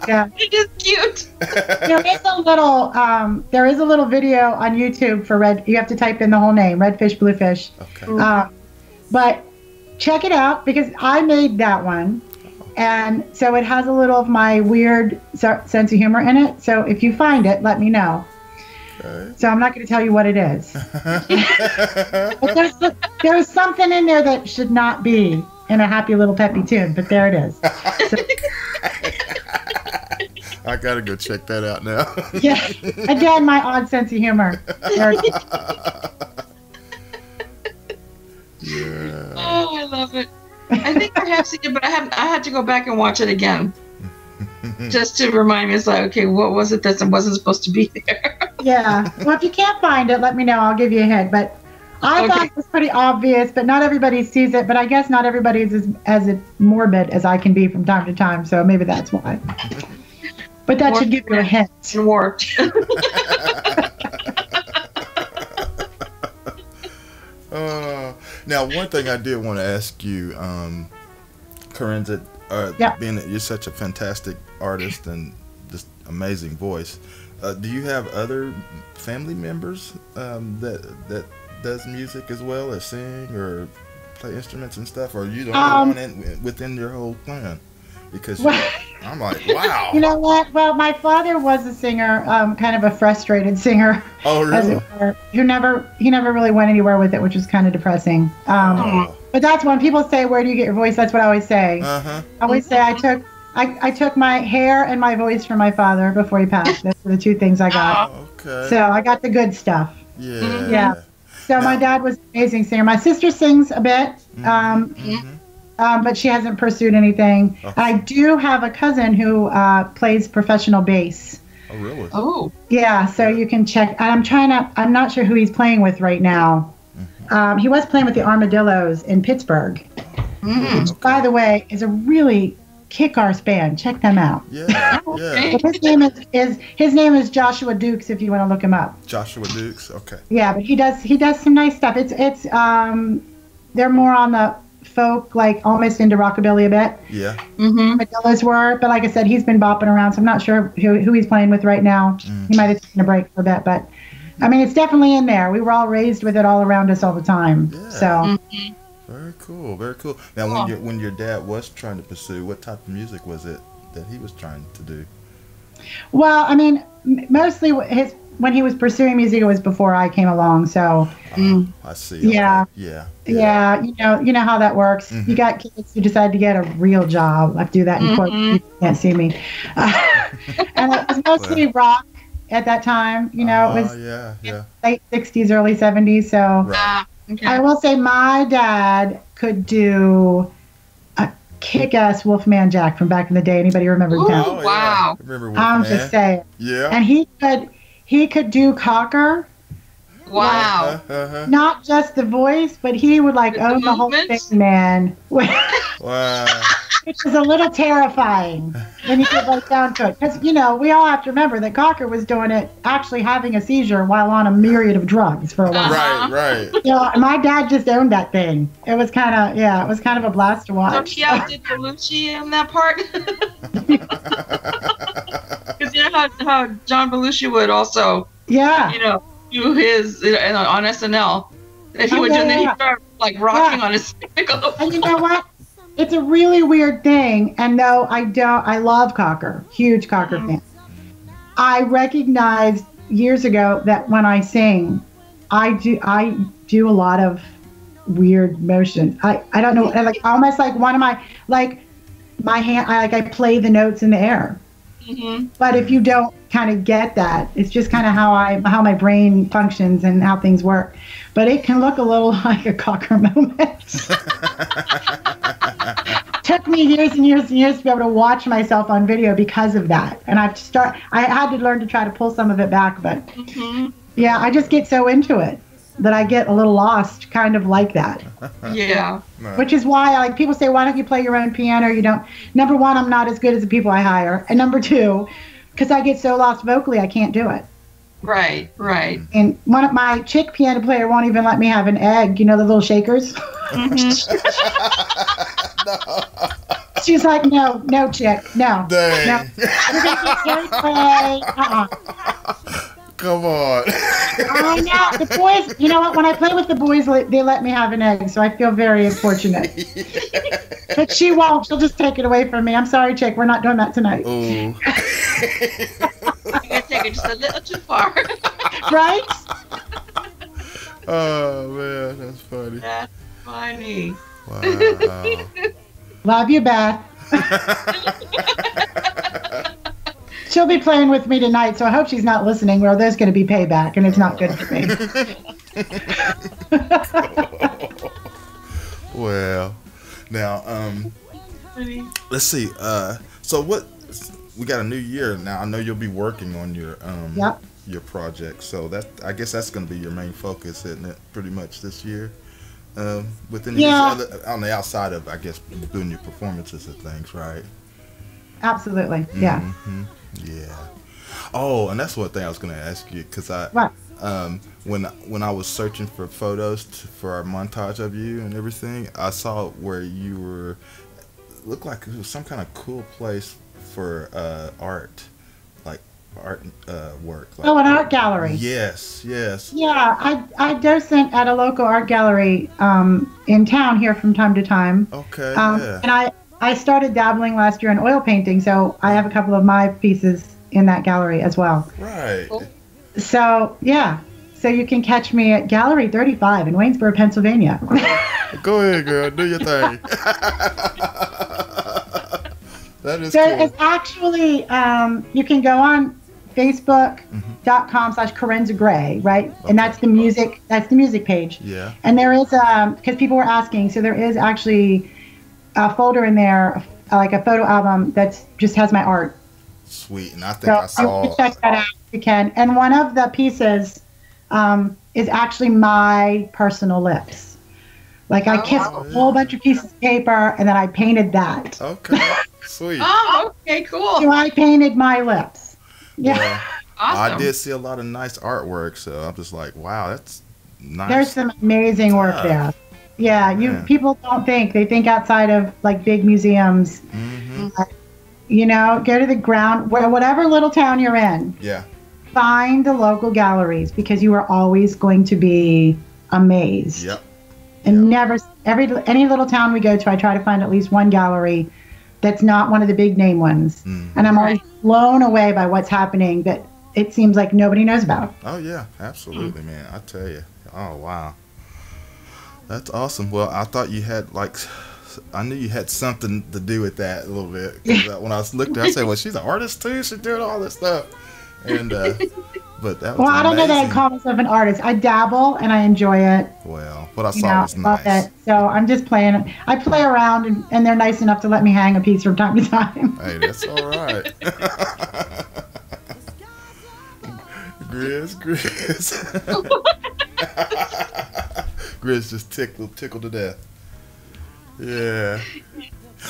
F: Yeah.
G: It is cute.
F: There is a little video on YouTube for Red. You have to type in the whole name, Red Fish, Blue Fish.
D: Okay.
F: But check it out because I made that one. And so it has a little of my weird sense of humor in it. So if you find it, let me know. Okay. So I'm not going to tell you what it is. But there's something in there that should not be in a happy little peppy tune, but there it is. So,
D: I got to go check that out now.
F: Yeah. Again, my odd sense of humor.
D: Yeah.
G: Oh, I love it. I think I have seen it, but I had to go back and watch it again, just to remind me. It's like, okay, what was it that wasn't supposed to be there?
F: Yeah. Well, if you can't find it, let me know. I'll give you a hint. But I thought it was pretty obvious, but not everybody sees it. But I guess not everybody is as morbid as I can be from time to time. So maybe that's why. But that should give you a hint.
G: Warped.
D: Now, one thing I did want to ask you, Kerensa, being that you're such a fantastic artist and just amazing voice, do you have other family members that does music as well as sing or play instruments and stuff, or are you the only one within your whole clan? Because I'm like, wow.
F: You know what? Well, my father was a singer, kind of a frustrated singer.
D: Oh, really?
F: He never really went anywhere with it, which was kind of depressing. But that's when people say, "Where do you get your voice?" That's what I always say. I always say I took my hair and my voice from my father before he passed. Those are the two things I got.
D: Okay.
F: So I got the good stuff.
D: Yeah.
F: Yeah. So my dad was an amazing singer. My sister sings a bit. But she hasn't pursued anything. I do have a cousin who plays professional bass.
D: Oh, really?
G: Oh.
F: Yeah, so you can check. I'm not sure who he's playing with right now. He was playing with the Armadillos in Pittsburgh. Which, by the way, is a really kick-ass band. Check them out.
D: Yeah.
F: But his name is Joshua Dukes, if you want to look him up.
D: Joshua Dukes, okay.
F: Yeah, but he does some nice stuff. It's they're more on the folk, like almost into rockabilly a bit.
D: Yeah.
F: Armadillos were, but like I said, he's been bopping around, so I'm not sure who he's playing with right now. He might have taken a break for a bit, but I mean, it's definitely in there. We were all raised with it all around us all the time. Yeah. So.
D: Very cool, very cool. Now, when your dad was trying to pursue, what type of music was it that he was trying to do?
F: Well, I mean, mostly when he was pursuing music, it was before I came along. So.
D: I see.
F: Yeah.
D: Okay.
F: Yeah. You know how that works. You got kids who decide to get a real job. I do that in quotes. You can't see me. And it was mostly rock at that time. You know, it was late 60s, early 70s. So.
G: Okay.
F: I will say my dad could do a kick-ass Wolfman Jack from back in the day. Anybody remember that?
G: Oh, wow.
D: Yeah. Remember Wolfman?
F: I'm just saying.
D: Yeah.
F: And he could do Cocker.
G: Wow.
F: Not just the voice, but he would own the whole thing, man.
D: Wow.
F: Which is a little terrifying when you get right down to it. Because, we all have to remember that Cocker was doing it, actually having a seizure while on a myriad of drugs for a while.
D: Right.
F: My dad just owned that thing. It was kind of a blast to watch.
G: So he outdid Belushi in that part? Because you know how John Belushi would also, do his on SNL. If he would do, then he'd start rocking on his piccolo.
F: And you know what? It's a really weird thing, and no, I love Cocker, huge Cocker fan. I recognized years ago that when I sing, I do a lot of weird motion. I don't know, almost like one of my hand, I play the notes in the air. But if you don't kind of get that, it's just kind of how my brain functions and how things work. But it can look a little like a Cocker moment. Took me years and years and years to be able to watch myself on video because of that. And I had to learn to try to pull some of it back, but yeah, I just get so into it that I get a little lost, kind of like that.
G: Yeah.
F: Which is why, people say, why don't you play your own piano? You don't. Number one, I'm not as good as the people I hire. And number two, because I get so lost vocally, I can't do it.
G: Right.
F: And one of my chick piano player won't even let me have an egg. You know, the little shakers?
D: No.
F: She's like, no, chick, no.
D: Dang.
F: No.
D: Come on.
F: I know. The boys, you know what? When I play with the boys, they let me have an egg, so I feel very fortunate. But she won't. She'll just take it away from me. I'm sorry, chick. We're not doing that tonight.
G: You're going to take it just a little too far.
F: Right?
D: Oh, man. That's funny.
G: That's funny.
D: Wow.
F: Love you, Beth. She'll be playing with me tonight, so I hope she's not listening, or there's going to be payback, and it's not good for me.
D: Well, now, let's see. So we got a new year now. I know you'll be working on your your project, so I guess that's going to be your main focus, isn't it? Pretty much this year. Within on the outside of, I guess, doing your performances and things, right?
F: Absolutely, yeah.
D: Yeah. Oh, and that's one thing I was going to ask you, because when I was searching for photos for our montage of you and everything, I saw where you were, looked like it was some kind of cool place for art work.
F: An art gallery.
D: Yes.
F: Yeah, I docent at a local art gallery in town here from time to time.
D: Okay.
F: And I started dabbling last year in oil painting, so I have a couple of my pieces in that gallery as well.
D: Right.
G: Cool.
F: So, yeah. So you can catch me at Gallery 35 in Waynesboro, Pennsylvania.
D: Go ahead, girl. Do your thing. That is
F: So
D: cool.
F: it's actually, you can go on Facebook.com/Kerensa Gray, right? And that's the music page.
D: Yeah.
F: And there is, because people were asking, so there is actually a folder in there, like a photo album that just has my art.
D: Sweet. And I think
F: So
D: I saw.
F: you can check that out if you can. And one of the pieces is actually my personal lips. Like I kissed a whole bunch of pieces of paper and then I painted that.
D: Okay. Sweet.
G: Oh, okay, cool.
F: So I painted my lips. Yeah.
D: Well,
G: Awesome.
D: I did see a lot of nice artwork, so I'm just like, wow, that's nice.
F: There's some amazing work there. Yeah, people don't think. They think outside of like big museums.
D: Mm-hmm.
F: You know, go to the ground, whatever little town you're in.
D: Yeah.
F: Find the local galleries because you are always going to be amazed.
D: Yep.
F: And any little town we go to, I try to find at least one gallery that's not one of the big name ones.
D: Mm-hmm.
F: And I'm always blown away by what's happening that it seems like nobody knows about.
D: Oh yeah, absolutely, man. I tell you. Oh wow, that's awesome. Well, I thought you had I knew you had something to do with that a little bit. 'Cause, when I looked at her, I said, "Well, she's an artist too. She's doing all this stuff." And but that was
F: Well, I don't know that I
D: amazing.
F: call myself an artist. I dabble and I enjoy it.
D: Well, what I
F: You
D: saw
F: know,
D: was
F: I love
D: nice.
F: it. So I'm just playing. I play around, and they're nice enough to let me hang a piece from time to time.
D: Hey, that's all right. Grizz. Grizz just tickled to death. Yeah.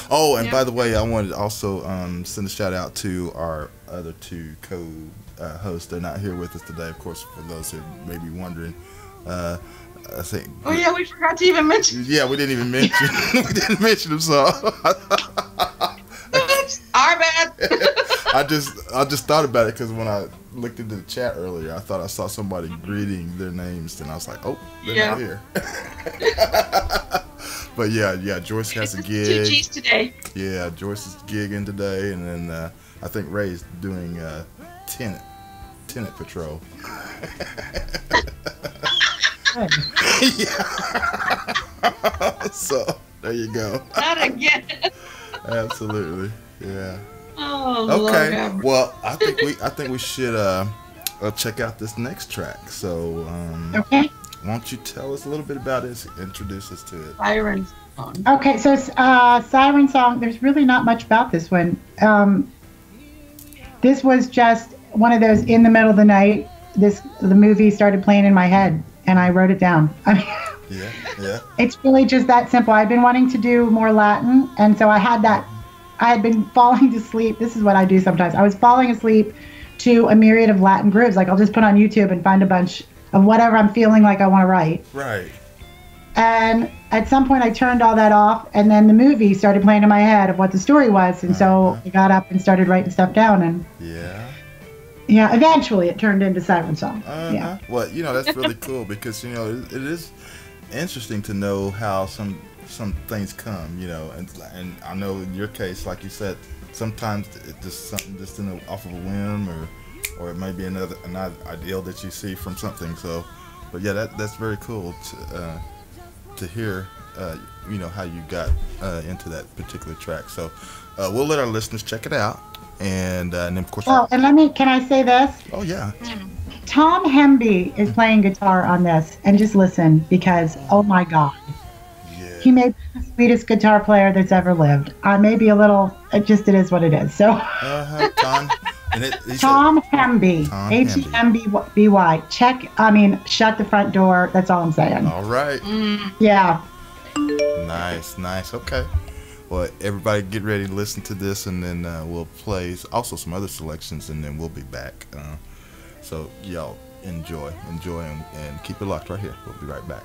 D: Oh, and by the way, I wanted to also send a shout out to our other two co-hosts. They're not here with us today, of course, for those who may be wondering. I think.
G: Oh yeah, we forgot to even mention.
D: Yeah, we didn't even mention. We didn't mention them, so.
G: Oops, our bad.
D: I just thought about it because when I looked into the chat earlier, I thought I saw somebody greeting their names, and I was like, "Oh, they're not here." But yeah, Joyce has a gig.
G: 2 G's today.
D: Yeah, Joyce is gigging today, and then I think Ray's doing tenant patrol. Yeah. So there you go.
G: Not again.
D: Absolutely. Yeah.
G: Oh,
D: Okay.
G: Lord.
D: Well, I think we should check out this next track. So,
F: Okay.
D: why don't you tell us a little bit about it? Introduce us to it.
G: Siren song.
F: Okay, so Siren Song, there's really not much about this one. This was just one of those in the middle of the night, the movie started playing in my head, and I wrote it down. I mean,
D: Yeah.
F: it's really just that simple. I've been wanting to do more Latin, and so I had been falling to sleep. This is what I do sometimes. I was falling asleep to a myriad of Latin grooves. Like I'll just put on YouTube and find a bunch of whatever I'm feeling like I want to write.
D: Right.
F: And at some point I turned all that off, and then the movie started playing in my head of what the story was. And so I got up and started writing stuff down, and yeah, eventually it turned into Siren Song. Yeah.
D: Well, that's really cool because, it is interesting to know how some things come, and I know in your case, like you said, sometimes it's just something just off of a whim, or it may be an ideal that you see from something. So, but yeah, that's very cool to hear, how you got into that particular track. So, we'll let our listeners check it out, and then of course.
F: Oh, and can I say this?
D: Oh yeah.
F: Tom Hemby is playing guitar on this, and just listen because oh my God. He may be the sweetest guitar player that's ever lived. I may be a little, it is what it is. So,
D: Tom,
F: Tom Hemby, Hemby. Shut the front door. That's all I'm saying.
D: All right.
F: Yeah.
D: Nice. Okay. Well, everybody get ready to listen to this, and then we'll play also some other selections, and then we'll be back. So y'all enjoy, and keep it locked right here. We'll be right back.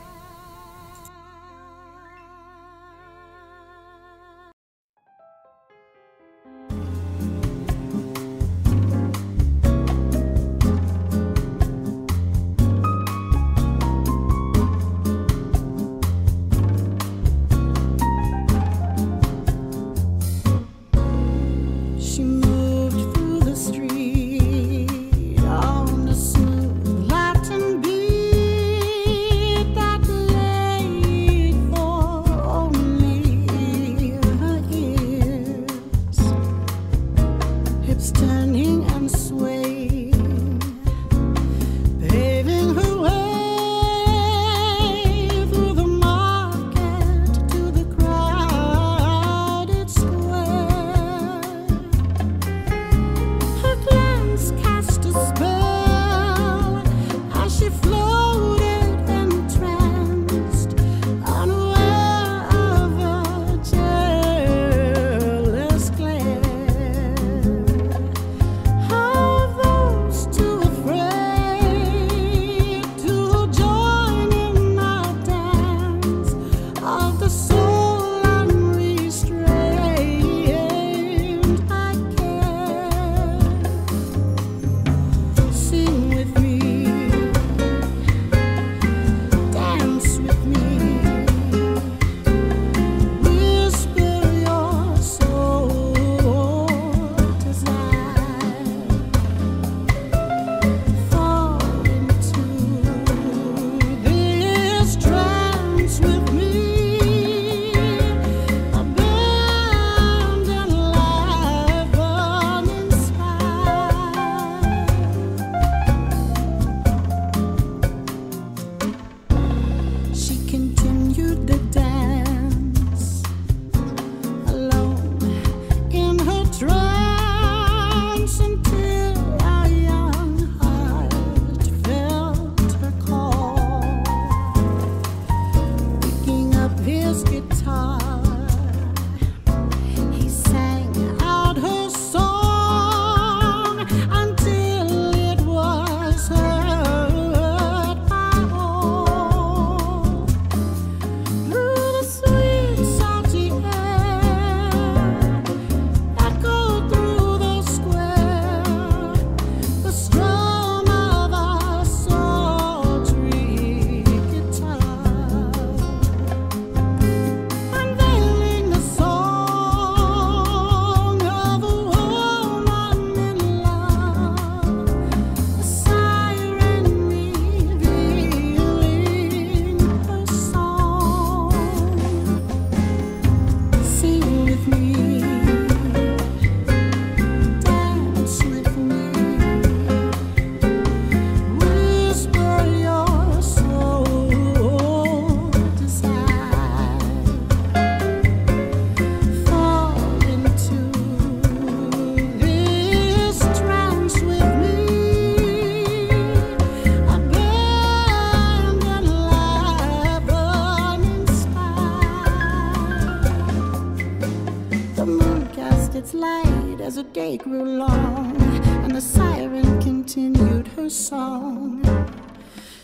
H: as the day grew long, and the siren continued her song,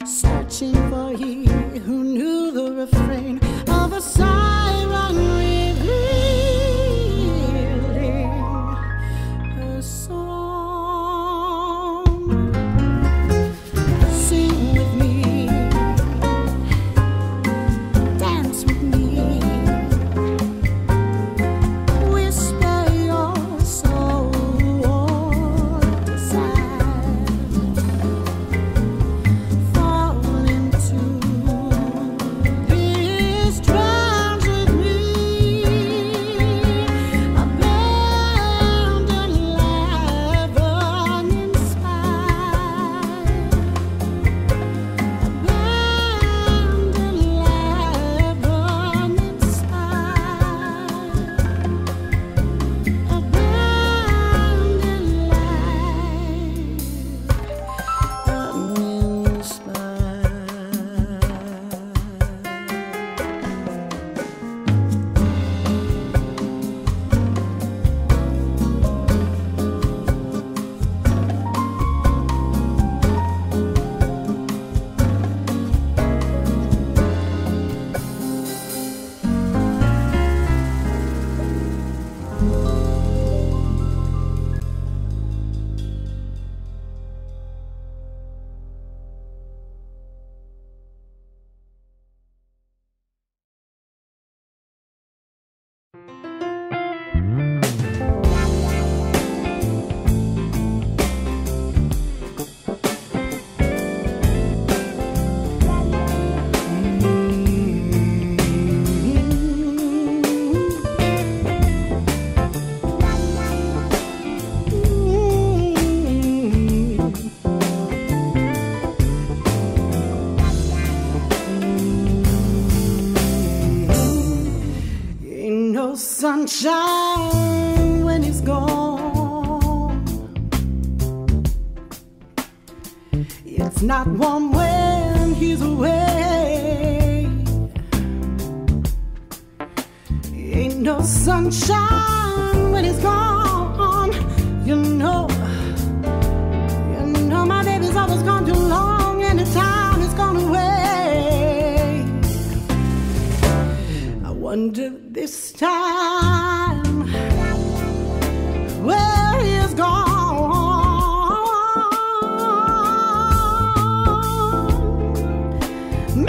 H: searching for he who knew the refrain of a siren revealing her song. Sing with me, dance with me, whisper your soul desire, fall into this trance with sunshine when he's gone. It's not warm when he's away. Ain't no sunshine when he's gone. You know my baby's always gone too long, and the time has gone away. I wonder this time where he is gone.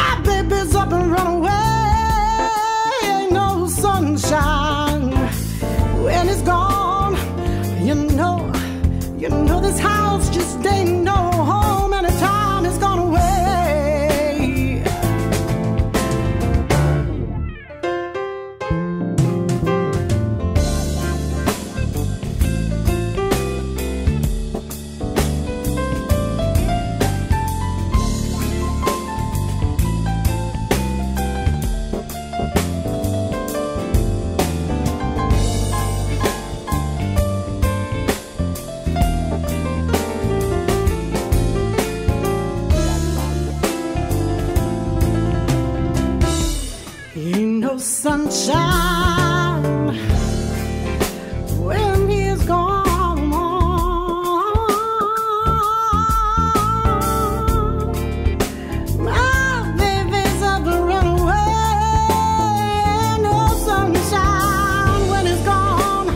H: My baby's up and run away. Ain't no sunshine when it's gone. You know this house just ain't no home, and the time has gone away. Sunshine when he is gone. My baby's up and run away. No sunshine when he's gone.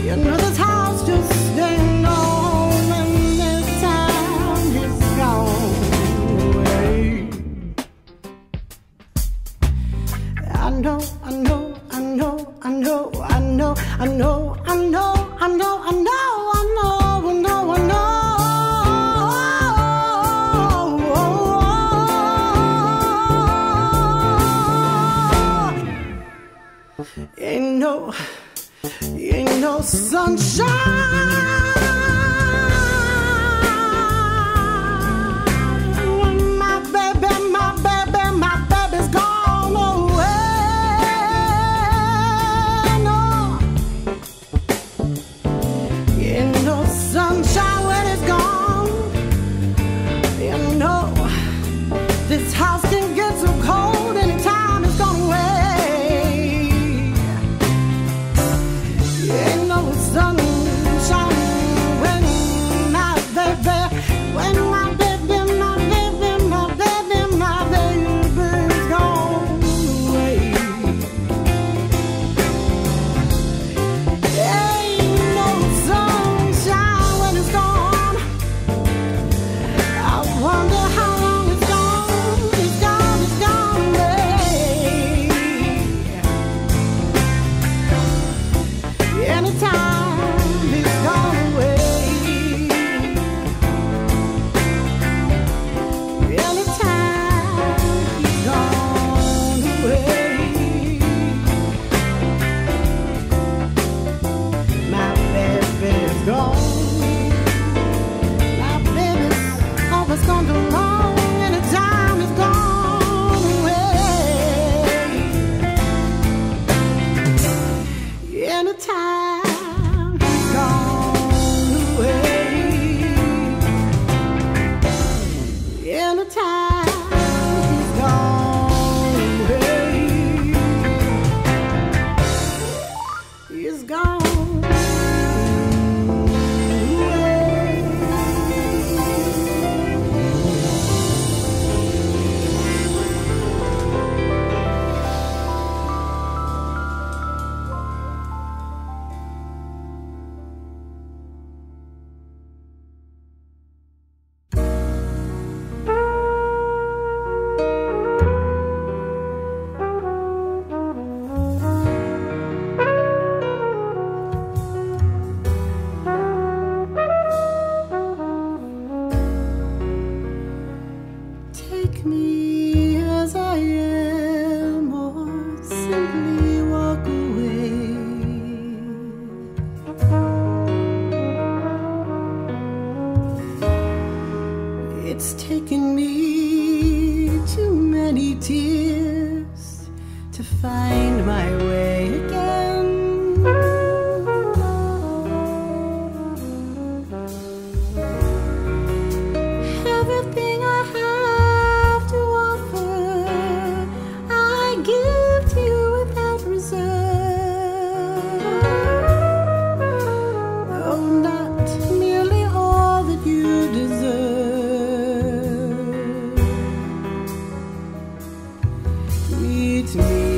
H: You know this house just ain't home, and this time is gone away. I know. Ain't no sunshine. My baby's gone away. No, ain't no sunshine when it's gone. You know, this house can get so cold anytime it's gone away. Ain't no sunshine when my baby's gone away. Ain't no sunshine when it's gone. I wonder how long it's gone. It's gone away. Anytime he's gone away. Anytime he's gone away. My baby's gone. My baby's always gone too long. Anytime he's gone away. Anytime he's gone away. Anytime he's gone away. He's gone away. Take me as I am, or simply walk away. It's taken me too many tears to find my way again. Everything I have to offer, I give to you without reserve. Oh, not merely all that you deserve. Meet me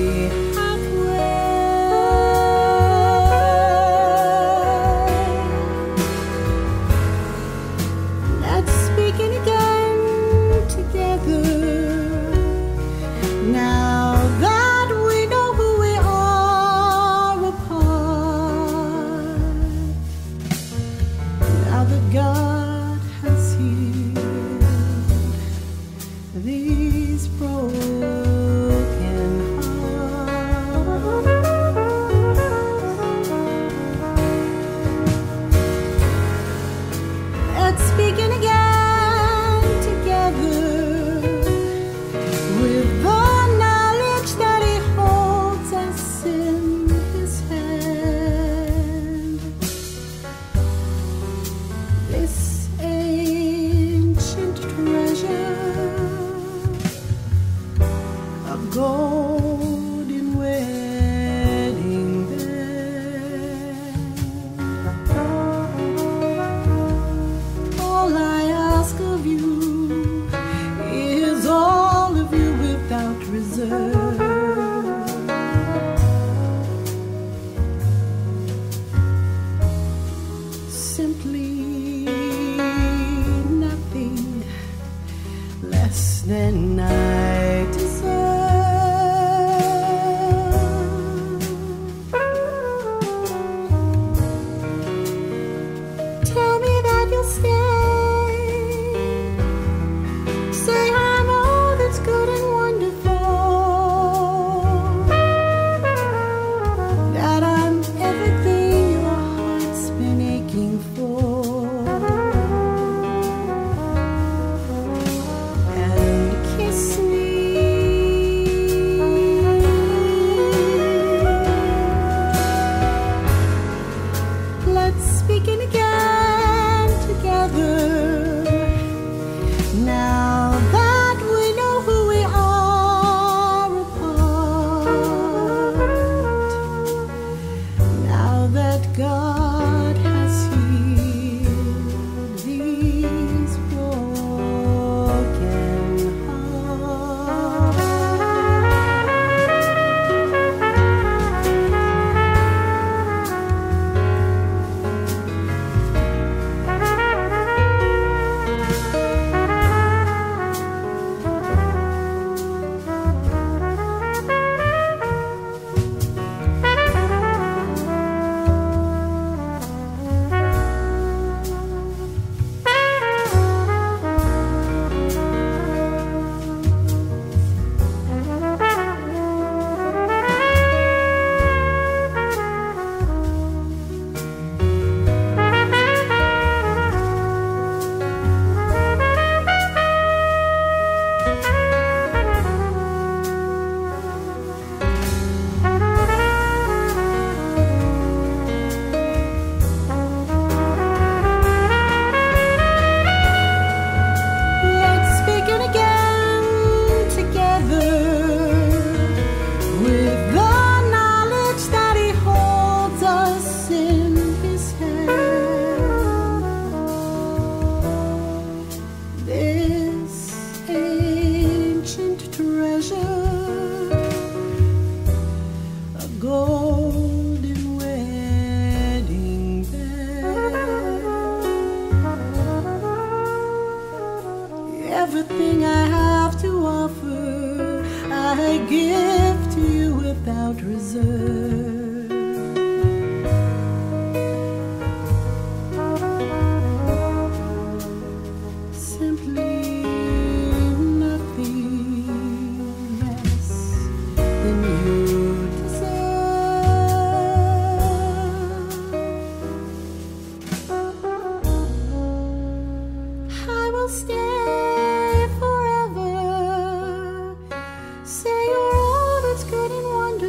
H: everything I have to offer, I give to you without reserve. Simply nothing less than you deserve. I will stay forever. Say you're all that's good and wonderful.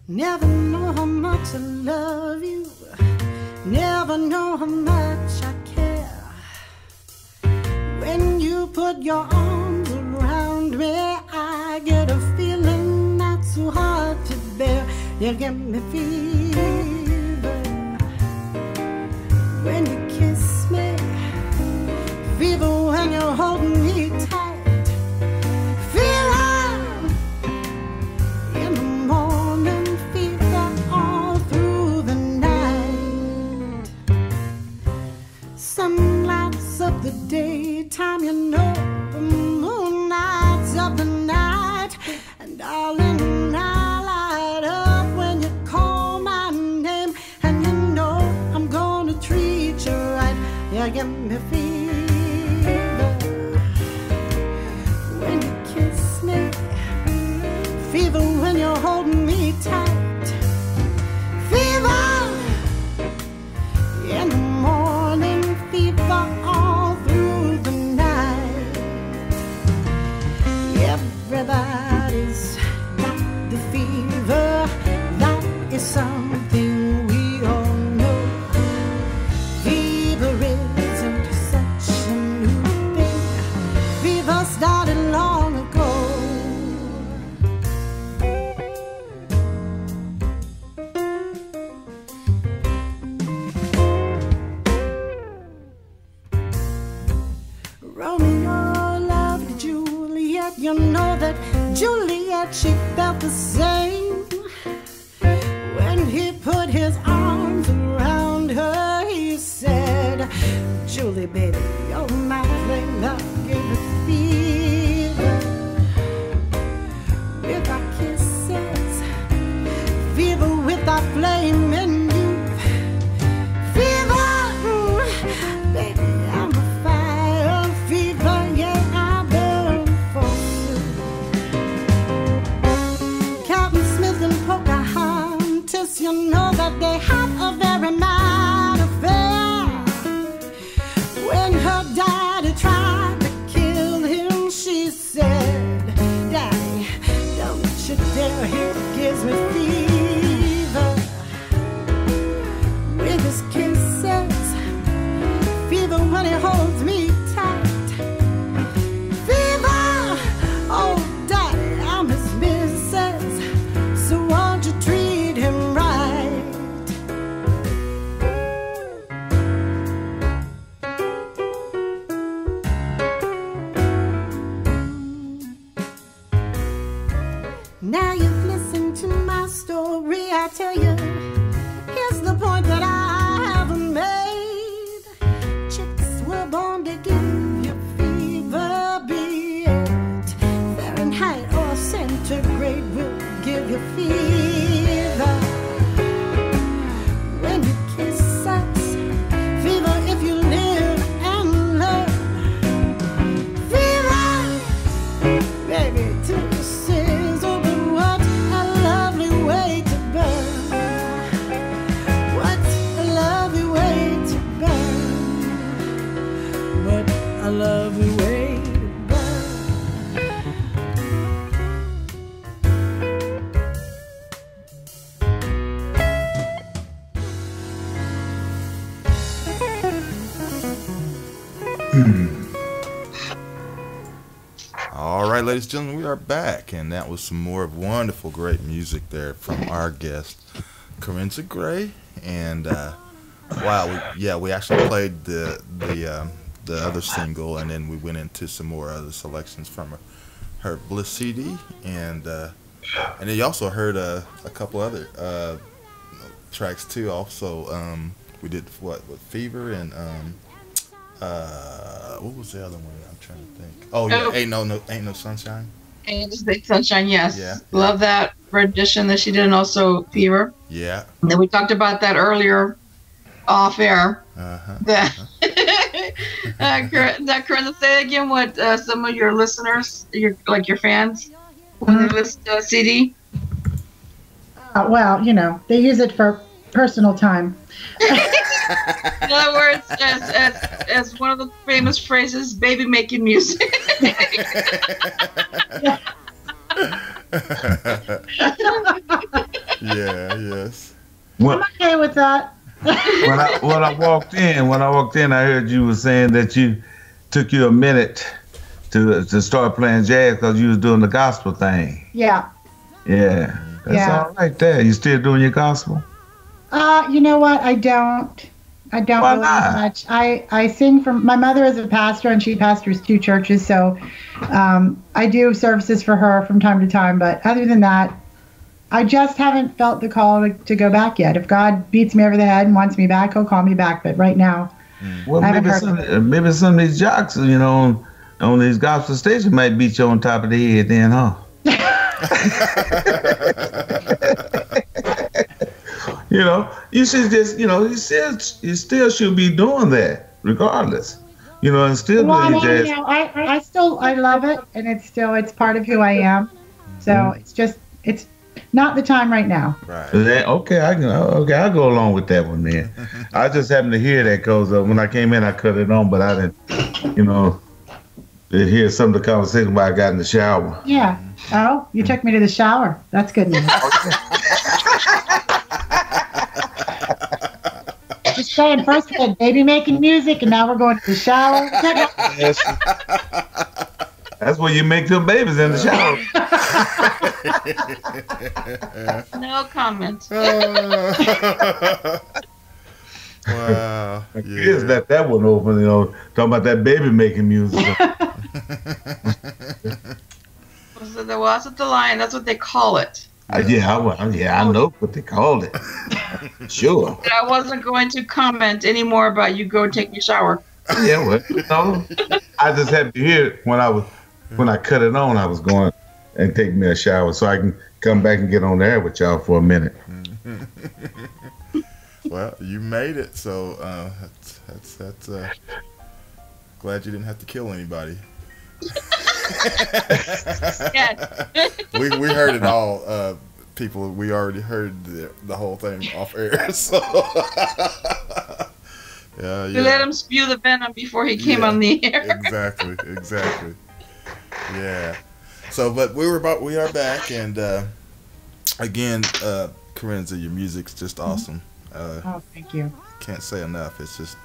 H: Never know how much I love you. Never know how much I care. When you put your arms around me, I get a feeling that's so hard to bear. You give me fever when you kiss me, fever when you're holding me tight, fever in the morning, fever all through the night. Sun lights up the daytime, you know, the moon lights up the night, and darling, I light up when you call my name, and you know I'm gonna treat you right. You give me fever when you kiss me, fever when you're holding me tight, fever in the morning, fever all through the night. Everybody's got the fever, that is something we all know. Fever isn't such a new thing, fever started long ago. Romeo loved Juliet, you know that Juliet, she felt the same. When he put his arms around her, he said, Julie, baby, you're my flame, love gave me fever. With our kisses, fever with our flame in you, fever, baby, I'm a fire, fever, yeah, I burn for you. Captain Smith and Pocahontas, you know that they had a very mad affair. When her daddy tried to kill him, she said, Daddy, don't you dare, he gives me fever. With his kisses, fever when he holds me tight, fever, oh Daddy, I'm his missus, so won't you treat him right? Now you've listened to my story, I tell you, here's the point that I haven't made. Chicks were born to give you fever, be it Fahrenheit or centigrade will give you fever. When you kiss us, fever if you live and learn, fever, baby, to the sizzle, but what a lovely way to burn. What a lovely way to burn. What a lovely way to burn.
D: All right, ladies and gentlemen, we are back, and that was some more of wonderful, great music there from our guest, Kerensa Gray. And wow, we actually played the other single, and then we went into some more other selections from her Bliss CD, and then you also heard a couple other tracks too. Also, we did what Fever and what was the other one? I'm trying to think. Oh yeah, Ain't no sunshine.
G: Ain't just big sunshine, yes.
D: Yeah.
G: Love that rendition that she did, and also Fever.
D: Yeah.
G: And then we talked about that earlier off air. That Kerensa, say again what some of your listeners, your fans, when they listen to a CD.
F: Well, they use it for personal time.
G: In other words, as one of the famous phrases, baby making music.
D: Yeah, yes.
F: I'm okay with that.
I: when I walked in, I heard you were saying that you took you a minute to start playing jazz because you was doing the gospel thing.
F: Yeah.
I: Yeah. That's all right there. You still doing your gospel?
F: You know what? I don't
I: Why
F: really
I: not?
F: much. I sing for my mother is a pastor and she pastors 2 churches, so I do services for her from time to time. But other than that, I just haven't felt the call to go back yet. If God beats me over the head and wants me back, he'll call me back. But right now,
I: well, maybe some of these jocks, on these gospel stations might beat you on top of the head then, huh? You should just, you still should be doing that regardless, and still doing your jazz.
F: I love it, and it's part of who I am. So it's not the time right now.
D: Right.
I: Okay, I'll go along with that one then. I just happened to hear that because when I came in, I cut it on, but I didn't, hear some of the conversation while I got in the shower.
F: Yeah. Oh, you took me to the shower. That's good news. Just saying, first we had baby making music, and now we're going to the shower.
I: That's where you make them babies, in the shower.
G: No comment.
D: Wow.
I: Kids left that one open, talking about that baby making music.
G: That's what the line. That's what they call it.
I: I know what they called it. Sure.
G: I wasn't going to comment anymore about you go take your shower.
I: Yeah, well, I just had to hear it when I cut it on. I was going and take me a shower so I can come back and get on the air with y'all for a minute.
D: Well, you made it, so that's glad you didn't have to kill anybody. we heard it all, people. We already heard the whole thing off air, so yeah.
G: We let him spew the venom before he came on the air.
D: Exactly. Yeah. So, but we are back, and again, Kerensa, your music's just awesome.
F: Oh, thank you.
D: Can't say enough. It's just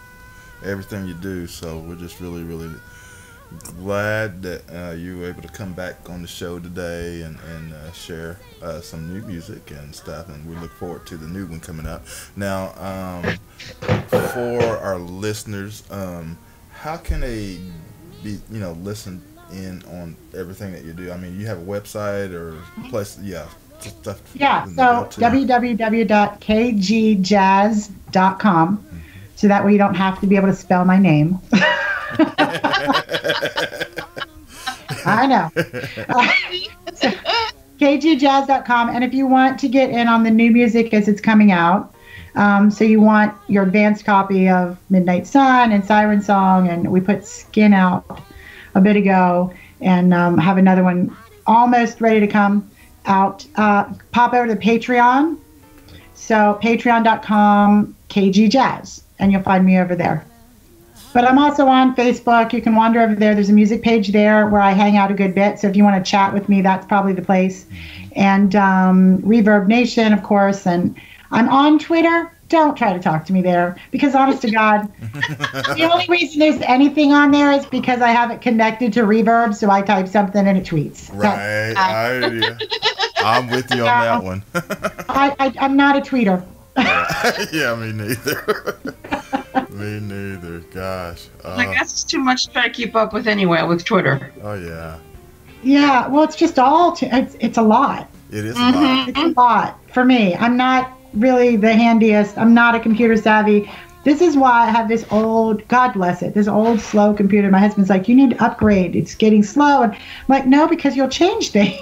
D: everything you do. So we're just really, really glad that you were able to come back on the show today and share some new music and stuff, and we look forward to the new one coming up. Now, for our listeners, how can they be, listen in on everything that you do? I mean, you have a website or place, stuff.
F: Yeah, so www.kgjazz.com, so that way you don't have to be able to spell my name. I know. So, kgjazz.com, and if you want to get in on the new music as it's coming out, so you want your advanced copy of Midnight Sun and Siren Song, and we put Skin out a bit ago, and have another one almost ready to come out. Pop over to Patreon, so patreon.com kgjazz, and you'll find me over there. But I'm also on Facebook. You can wander over there. There's a music page there where I hang out a good bit. So if you want to chat with me, that's probably the place. And Reverb Nation, of course. And I'm on Twitter. Don't try to talk to me there, because honest to God, the only reason there's anything on there is because I have it connected to Reverb, so I type something and it tweets.
D: Right. I'm with you on that one.
F: I'm not a tweeter.
D: Yeah, me neither. Me neither. Gosh.
G: That's too much to try to keep up with anyway with Twitter.
D: Oh yeah.
F: Yeah. Well, it's just it's a lot.
D: It is a lot.
F: It's a lot for me. I'm not really the handiest. I'm not a computer savvy. This is why I have this old, God bless it, this old slow computer. My husband's like, you need to upgrade. It's getting slow. And I'm like, no, because you'll change things.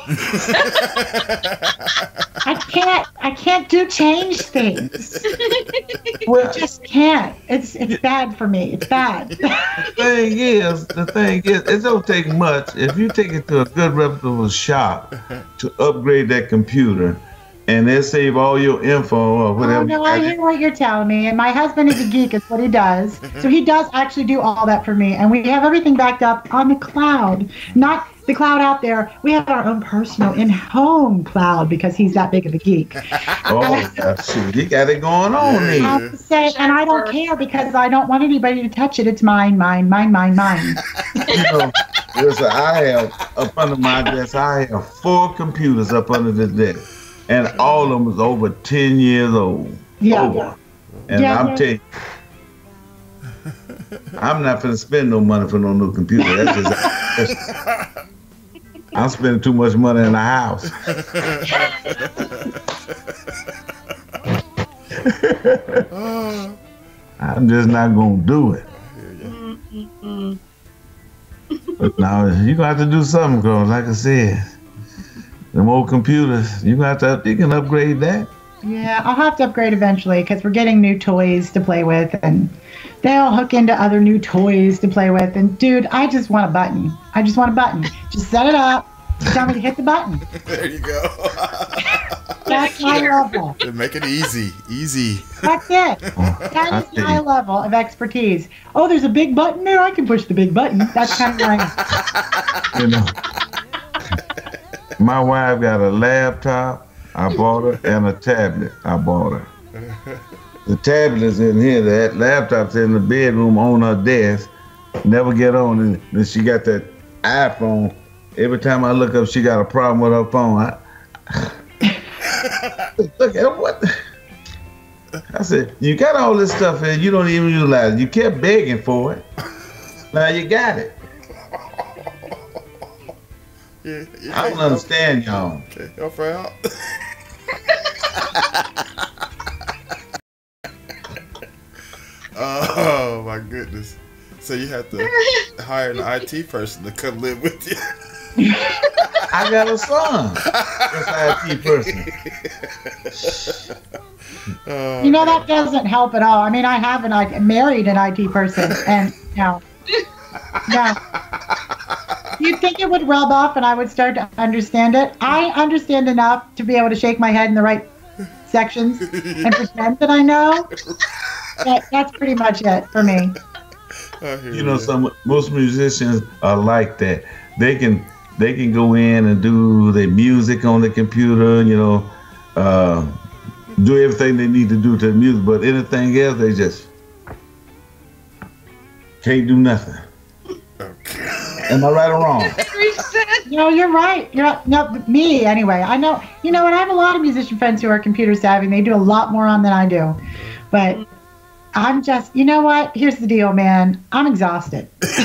F: I can't do change things. I just can't. It's bad for me. It's bad.
I: The thing is, it don't take much. If you take it to a good reputable shop to upgrade that computer, and they'll save all your info or whatever.
F: Oh, no, I hear what you're telling me. And my husband is a geek, is what he does. So he does actually do all that for me. And we have everything backed up on the cloud. the cloud out there. We have our own personal in-home cloud because he's that big of a geek.
I: Shoot, you got it going on there.
F: I say, and I don't care because I don't want anybody to touch it. It's mine, mine, mine, mine, mine.
I: Listen, I have up under my desk, I have 4 computers up under the desk. And all of them is over 10 years old.
F: Yeah.
I: Over. And I'm telling you, I'm not going to spend no money for no new computer. I'm spending too much money in the house. I'm just not going to do it. But now you're going to have to do something, because like I said, them old computers, you can upgrade that.
F: Yeah, I'll have to upgrade eventually because we're getting new toys to play with, and they'll hook into other new toys to play with. And dude, I just want a button. I just want a button. Just set it up. Tell me to hit the button.
D: There you go.
F: That's my level.
D: Make it easy. Easy.
F: That's it. That is my level of expertise. Oh, there's a big button there? I can push the big button. That's kind of like...
I: You know, my wife got a laptop I bought her, and a tablet I bought her. The tablet is in here. That laptop's in the bedroom on her desk. Never get on. And then she got that iPhone. Every time I look up, she got a problem with her phone. Look at what? I said, you got all this stuff here. You don't even realize it. You kept begging for it. Now you got it.
D: Yeah,
I: I don't understand y'all.
D: Okay, help her out. Oh my goodness! So you have to hire an IT person to come live with you.
I: I got a son that's an IT person.
F: You know, that doesn't help at all. I mean, I have married an IT person, and no. You'd think it would rub off and I would start to understand it. I understand enough to be able to shake my head in the right sections and pretend that I know. That's pretty much it for me.
I: You know, most musicians are like that. They can go in and do their music on the computer, you know, do everything they need to do to the music, but anything else, they just can't do nothing. Am I right or wrong?
F: No, you're right. No, me anyway. I know. You know, and I have a lot of musician friends who are computer savvy. And they do a lot more on than I do. But I'm just, you know what? Here's the deal, man. I'm exhausted. That's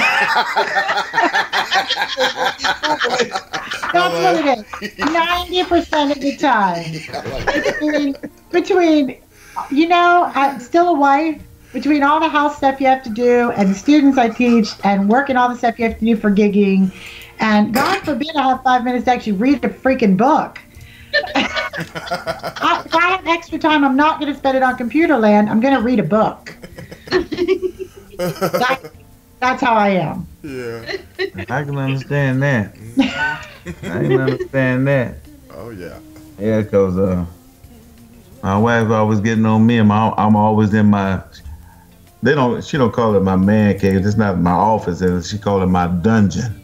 F: what it is. 90% of the time. Between you know, I'm still a wife. Between all the house stuff you have to do and the students I teach and working all the stuff you have to do for gigging, and God forbid I have 5 minutes to actually read a freaking book. If I have extra time, I'm not going to spend it on computer land. I'm going to read a book. That's how I am.
D: Yeah.
I: I can understand that. I can understand that.
D: Oh, yeah.
I: Yeah, because my wife always getting on me, and I'm always in my... She don't call it my man cave. It's not my office. She call it my dungeon.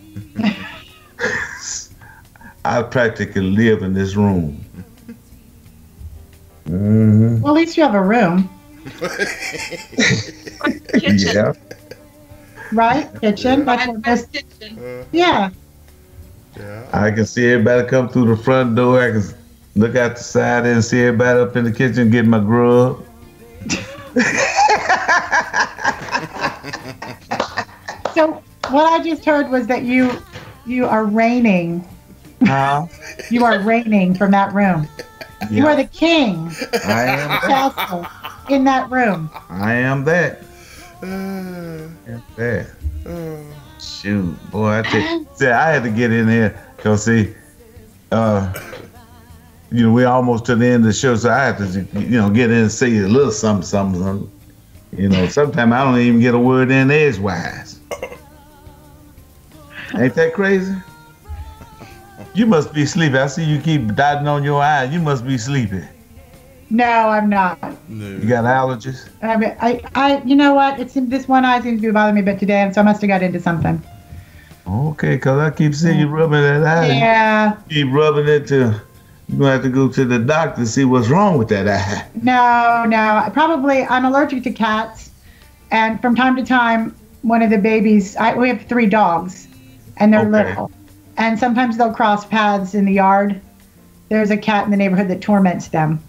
I: I practically live in this room. Mm-hmm.
F: Well, at least you have a room.
I: Yeah.
F: Right? Kitchen. That's kitchen. Yeah.
I: I can see everybody come through the front door. I can look out the side and see everybody up in the kitchen getting my grub.
F: So what I just heard was that you are reigning.
I: Huh?
F: You are reigning from that room. Yeah. You are the king.
I: I am
F: in that room.
I: I am that. Shoot, boy, I had to get in here because see, we're almost to the end of the show, so I have to, get in and say a little something. Sometimes I don't even get a word in edgewise. Ain't that crazy? You must be sleepy. I see you keep dotting on your eyes. You must be sleepy.
F: No, I'm not.
I: No. You got allergies?
F: I mean, you know what? This one eye seems to be bothering me a bit today, and so I must have got into something.
I: Okay, because I keep seeing you rubbing that eye.
F: Yeah.
I: Keep rubbing it till you're going to have to go to the doctor to see what's wrong with that eye.
F: No. Probably, I'm allergic to cats. And from time to time, one of the babies, we have 3 dogs, and they're little. And sometimes they'll cross paths in the yard. There's a cat in the neighborhood that torments them.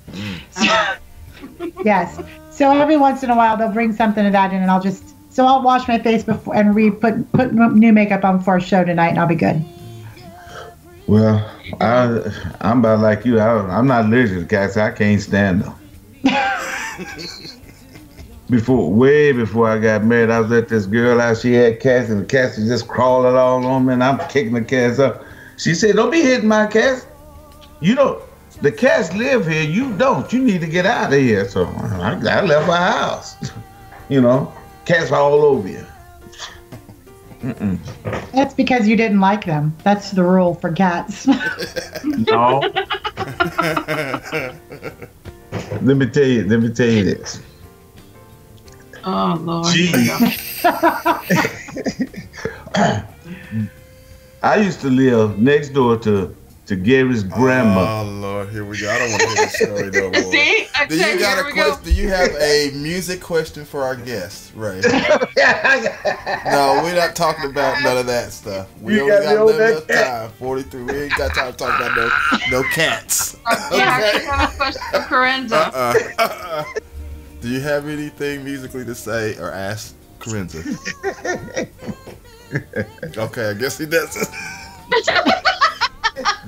F: Yes. So every once in a while, they'll bring something of that in, and I'll wash my face before and put new makeup on before a show tonight, and I'll be good.
I: Well, I'm about like you. I'm not allergic to cats. I can't stand them. Way before I got married, I was with this girl out. She had cats, and the cats were just crawling all on me, and I'm kicking the cats up. She said, "Don't be hitting my cats. You don't. The cats live here. You don't. You need to get out of here." So I left my house. Cats are all over you.
F: That's because you didn't like them. That's the rule for cats.
I: No. Let me tell you this.
G: Oh, Lord.
I: I used to live next door to Gary's grandma.
D: Oh, Lord, here we go. I don't want to hear this story no more.
G: See?
D: Do you got a question? Do you have a music question for our guest, Ray? No, we're not talking about none of that stuff. We only got limited time. 43. We ain't got time to talk about no cats.
G: Yeah, I have a question for Kerensa.
D: Do you have anything musically to say or ask Kerensa? Okay, I guess he doesn't.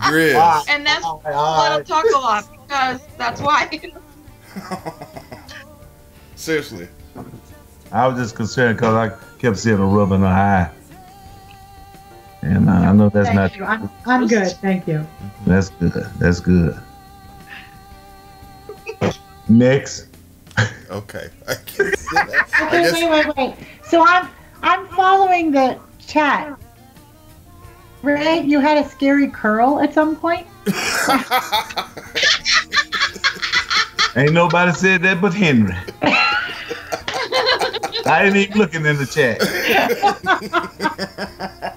D: Grizz.
G: And that's let him talk a lot, because that's why.
D: Seriously.
I: I was just concerned because I kept seeing a rub in her eye. And I know that's
F: Thank you. I'm good. Thank you.
I: That's good. Next.
D: Okay.
F: Wait. So I'm following the chat. Ray, you had a scary curl at some point?
I: Ain't nobody said that but Henry. I ain't even looking in the chat.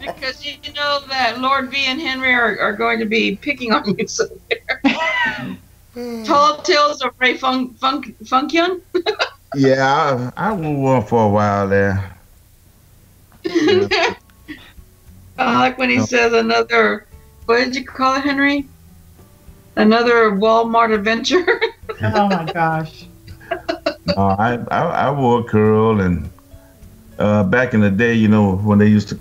G: Because you know that Lord V and Henry are going to be picking on you so there. Tall Tales of Ray Funkyun?
I: Yeah, I went one for a while there. Yeah.
G: I like when he says another, what did you call it, Henry? Another Walmart adventure?
F: Oh my gosh.
I: No, I wore a curl, and back in the day, when they used to,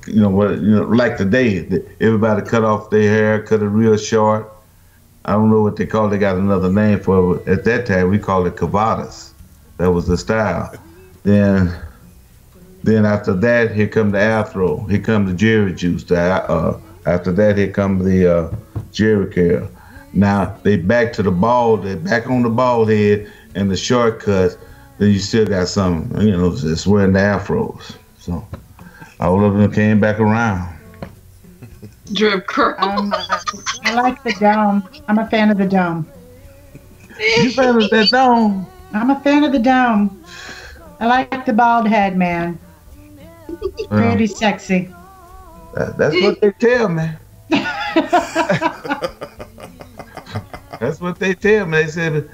I: like today, everybody cut off their hair, cut it real short. I don't know what they call it. They got another name for it. At that time, we called it cavadas. That was the style. Then after that, here come the afro. Here come the Jerry juice. After that, here come the Jerry curl. Now they back to the bald. They back on the bald head and the short cuts. Then you still got some, just wearing the afros. So all of them came back around.
G: Drip curl.
F: I like the dome. I'm a fan of the dome.
I: You fan of that dome?
F: I'm a fan of the dome. I like the bald head, man. Pretty sexy.
I: That's what they tell me. That's what they tell me. They said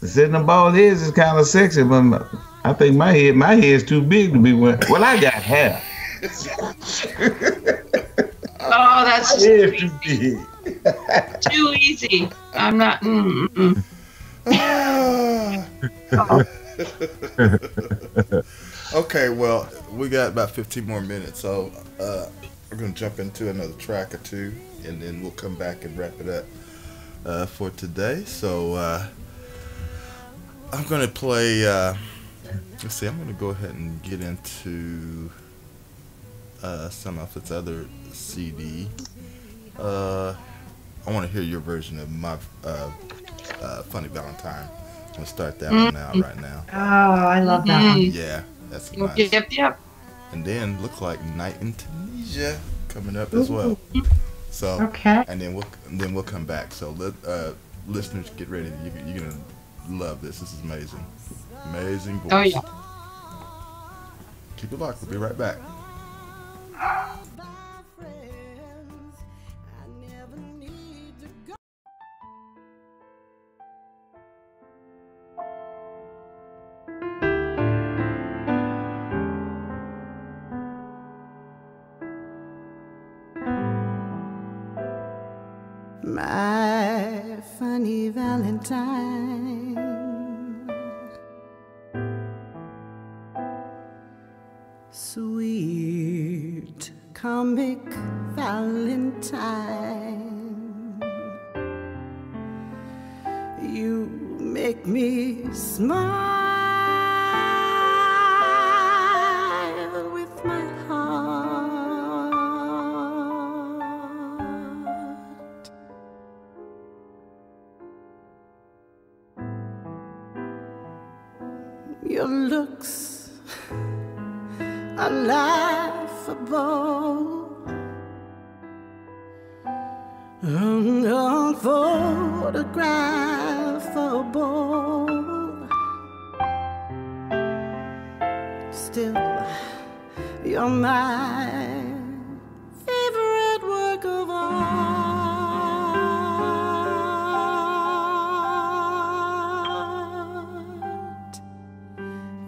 I: sitting the bald head is kind of sexy, but I think my head's too big to be wearing. Well, I got hair.
G: Oh, that's
I: too big.
G: Too easy. I'm not.
D: Okay, well, we got about 15 more minutes, so we're going to jump into another track or two, and then we'll come back and wrap it up for today. So I'm going to play, let's see, I'm going to go ahead and get into some of its other CD. I want to hear your version of my Funny Valentine. I'm going to start that one out right now.
F: Oh, I love that one.
D: Yeah, that's nice.
G: Yep.
D: And then look like Night in Tunisia coming up as well. So
F: okay.
D: And then we'll come back. So listeners, get ready. You're gonna love this. This is amazing. Amazing voice.
G: Oh yeah.
D: Keep it locked. We'll be right back.
H: funny Valentine. Sweet comic Valentine, you make me smile with my heart. Your looks are laughable, unphotographable. Still, you're my favorite work of art.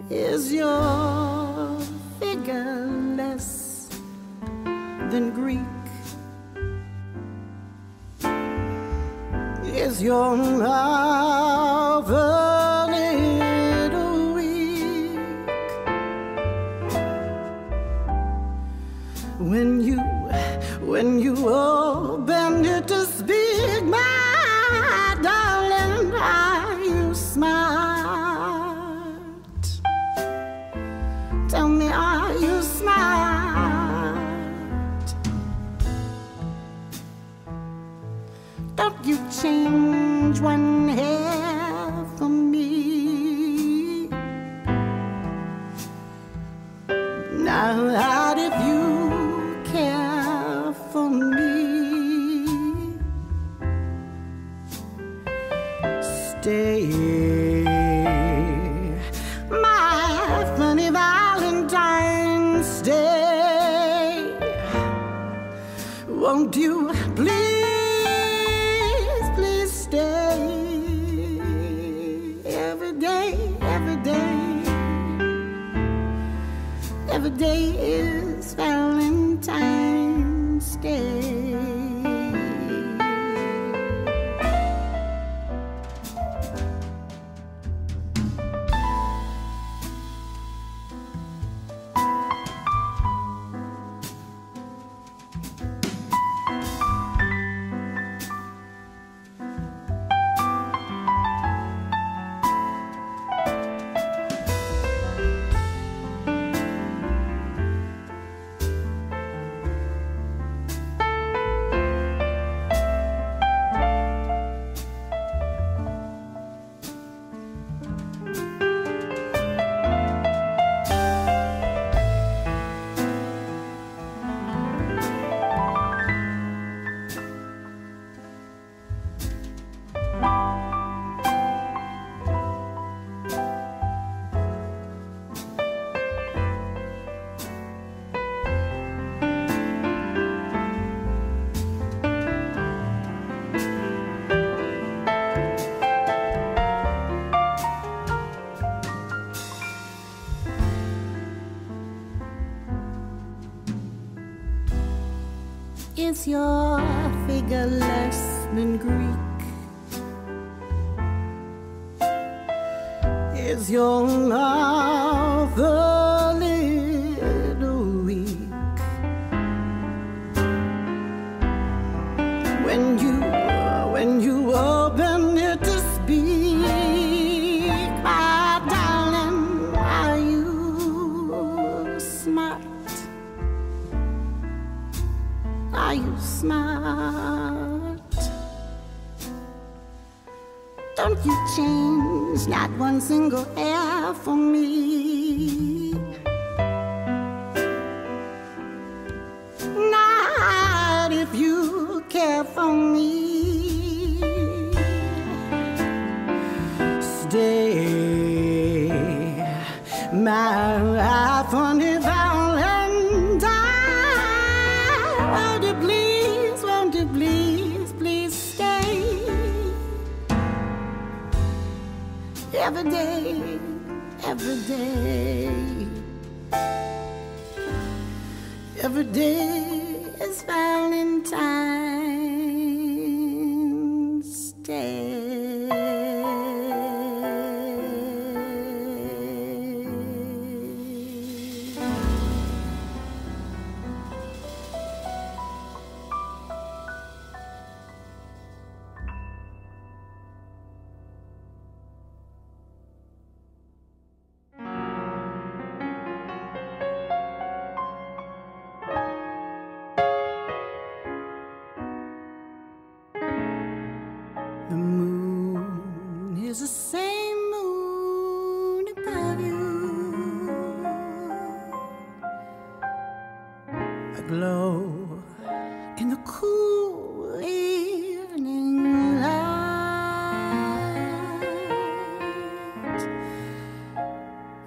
H: Is your figure less than Greek? Is your mouth a little weak? When you open it to speak, my darling, are you smart? Tell me, are you smart? Don't you change one hair for me. Now that if you care for me, stay, my funny Valentine, stay. Won't you please, please stay? Every day, every day, every day is Valentine's Day. Is your figure less than Greek? Is your mouth a little weak? When you open it to speak, my darling, are you smart? Are you smart? Don't you change not one single hair for me. Not if you care for me. Stay, my funny Valentine. Won't you please, please stay? Every day, every day, every day is Valentine's The moon is the same moon above you, aglow in the cool evening light,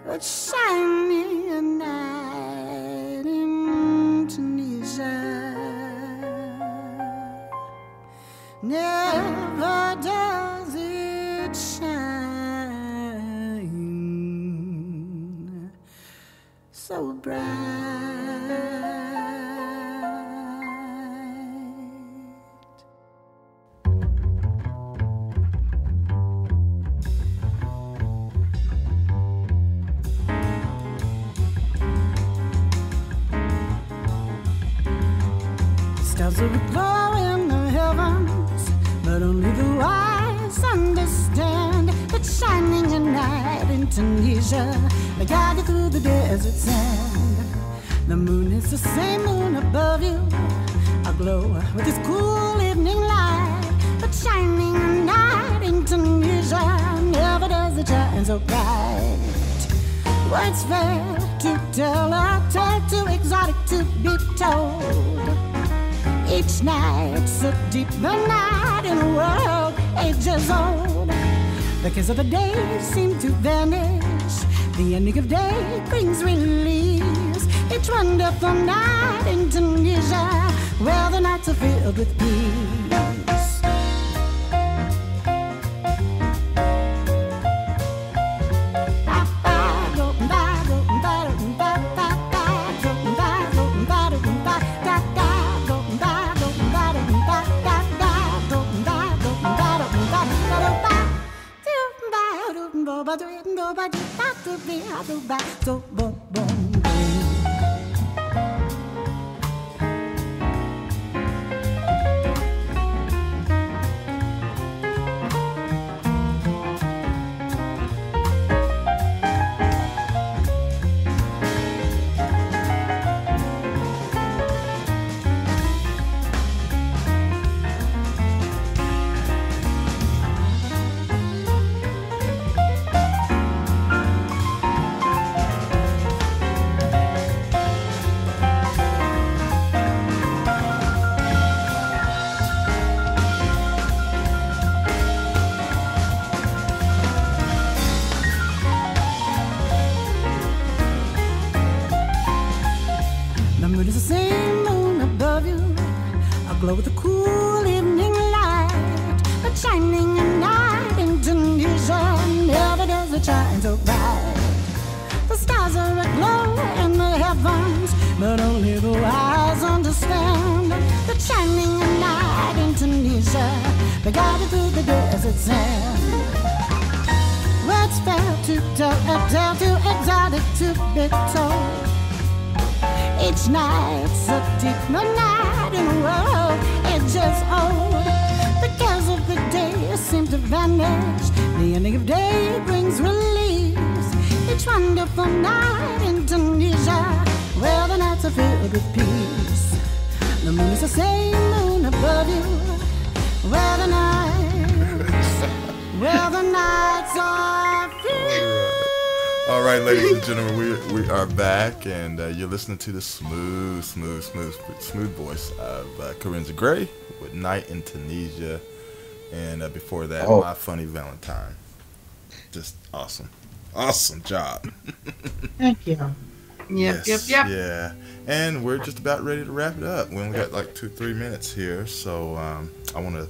H: but shining a night in Tunisia. Never does it shine so bright. Stars are glowing in the heavens, but only the wise understand that shining a night in Tunisia, they guide you through the desert sand. The moon is the same moon above you, aglow with its cool evening light, but shining a night in Tunisia, never does it shine so bright. Words fail to tell, a tale too exotic to be told. Each night so deep, the night in a world ages old. The kiss of the day seems to vanish, the ending of day brings release. Each wonderful night in Tunisia, where the nights are filled with peace. Glow with a cool evening light, but shining a night in Tunisia, never does it shine so bright. The stars are aglow in the heavens, but only the wise understand that shining a night in Tunisia, they guide you through the desert sand. Words fail to tell, a tale too exotic to be told. Each night's a deep night in the world, it's just old. The cares of the day seem to vanish, the ending of day brings release. Each wonderful night in Tunisia, where the nights are filled with peace. The moon is the same moon above you, where the nights are filled.
D: All right, ladies and gentlemen, we are back, and you're listening to the smooth voice of Kerensa Gray with Night in Tunisia, and before that, My Funny Valentine. Just awesome job.
F: Thank you.
G: Yep.
D: Yeah, and we're just about ready to wrap it up. We only got like 2-3 minutes here, so I want to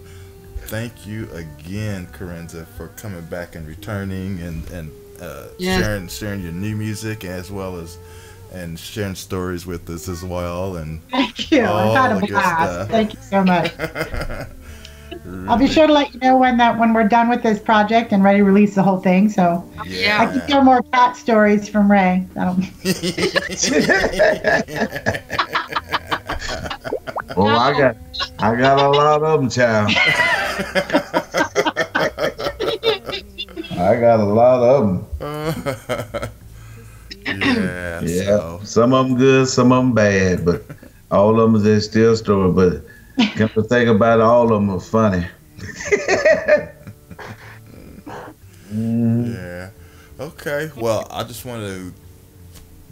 D: thank you again, Kerensa, for coming back and returning and sharing your new music as well as and sharing stories with us as well. And
F: thank you. I've had a blast. Thank you so much. I'll be sure to let you know when we're done with this project and ready to release the whole thing. So
G: Yeah.
F: I can hear more cat stories from Ray.
I: Well, I got a lot of them, child. I got a lot of them.
D: Yeah.
I: Yeah,
D: So.
I: some of them good, some of them bad, but all of them is still story. But come to think about it, all of them are funny.
D: Yeah. Okay. Well, I just want to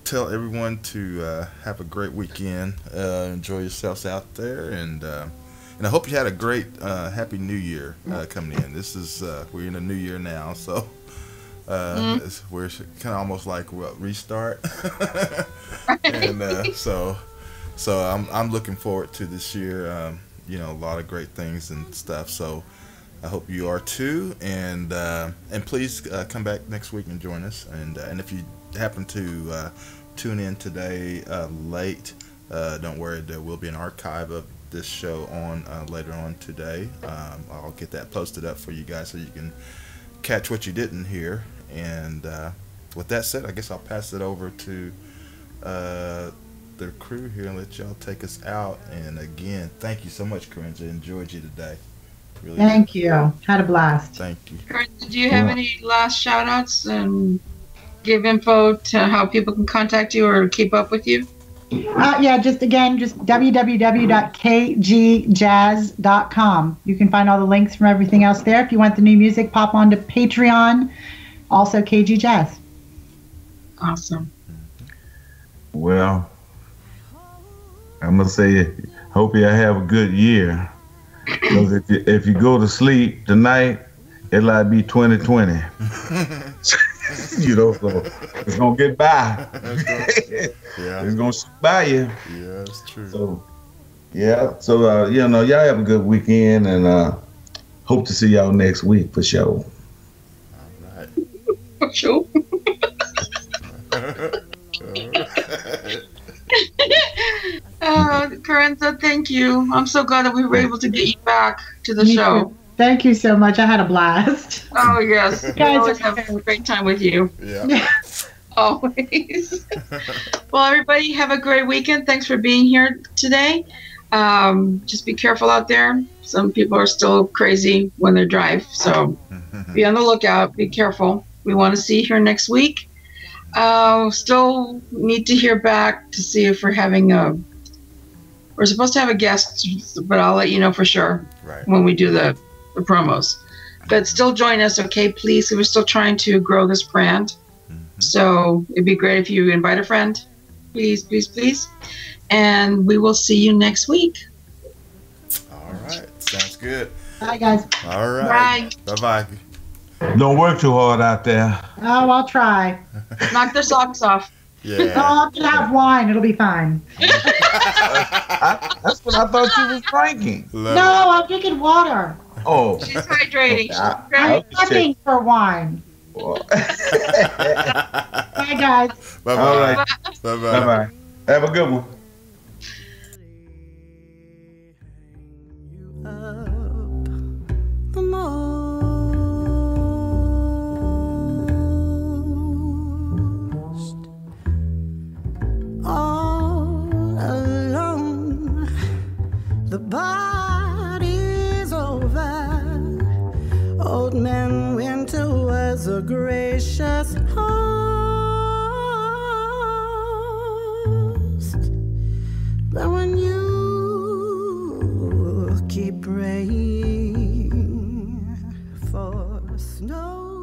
D: tell everyone to have a great weekend. Enjoy yourselves out there, and I hope you had a great Happy New Year coming in. This is we're in a new year now, so we're kind of almost like restart. And so I'm looking forward to this year. A lot of great things and stuff. So I hope you are too, and please come back next week and join us. And if you happen to tune in today late, don't worry, there will be an archive of this show on later on today. I'll get that posted up for you guys so you can catch what you didn't hear. And with that said, I guess I'll pass it over to the crew here and let y'all take us out. And again, thank you so much, Kerensa. Enjoyed you today. Really
F: Thank you. Had a blast.
D: Thank you.
G: Kerensa, do you have any last shout outs and give info to how people can contact you or keep up with you?
F: Just www.kgjazz.com. You can find all the links from everything else there. If you want the new music, pop on to Patreon, also KG Jazz.
G: Awesome.
I: Well, I'm gonna say, hope you have a good year. Because if you go to sleep tonight, it'll be 2020. So it's gonna get by.
D: Yeah.
I: It's gonna shoot by you.
D: Yeah, that's true.
I: So y'all have a good weekend, and hope to see y'all next week for sure.
D: All right.
G: For sure. Kerensa, thank you. I'm so glad that we were able to get you back to the show.
F: Too. Thank you so much. I had a blast.
G: Oh, yes.
F: You
G: We
F: guys
G: always
F: are
G: have a great time with you.
D: Yeah.
G: Always. Well, everybody, have a great weekend. Thanks for being here today. Just be careful out there. Some people are still crazy when they drive, so be on the lookout. Be careful. We want to see you here next week. Still need to hear back to see if we're having we're supposed to have a guest, but I'll let you know for sure when we do the promos. But still join us, okay, please. We're still trying to grow this brand. So it'd be great if you invite a friend. Please, please, please. And we will see you next week.
D: All right. Sounds good.
F: Bye, guys.
D: All right. Bye-bye.
I: Don't work too hard out there.
F: Oh, I'll try.
G: Knock their socks off.
D: Yeah.
F: I'll have wine. It'll be fine.
I: That's what I thought you was drinking.
F: No, I'm drinking water.
I: Oh.
G: She's hydrating.
F: I'm looking for wine. Bye, guys.
D: Bye-bye.
I: All right.
D: Bye-bye.
I: Bye-bye. Have a good one.
H: The most all alone, the body's over. Old man Winter was a gracious host, but when you keep praying for snow.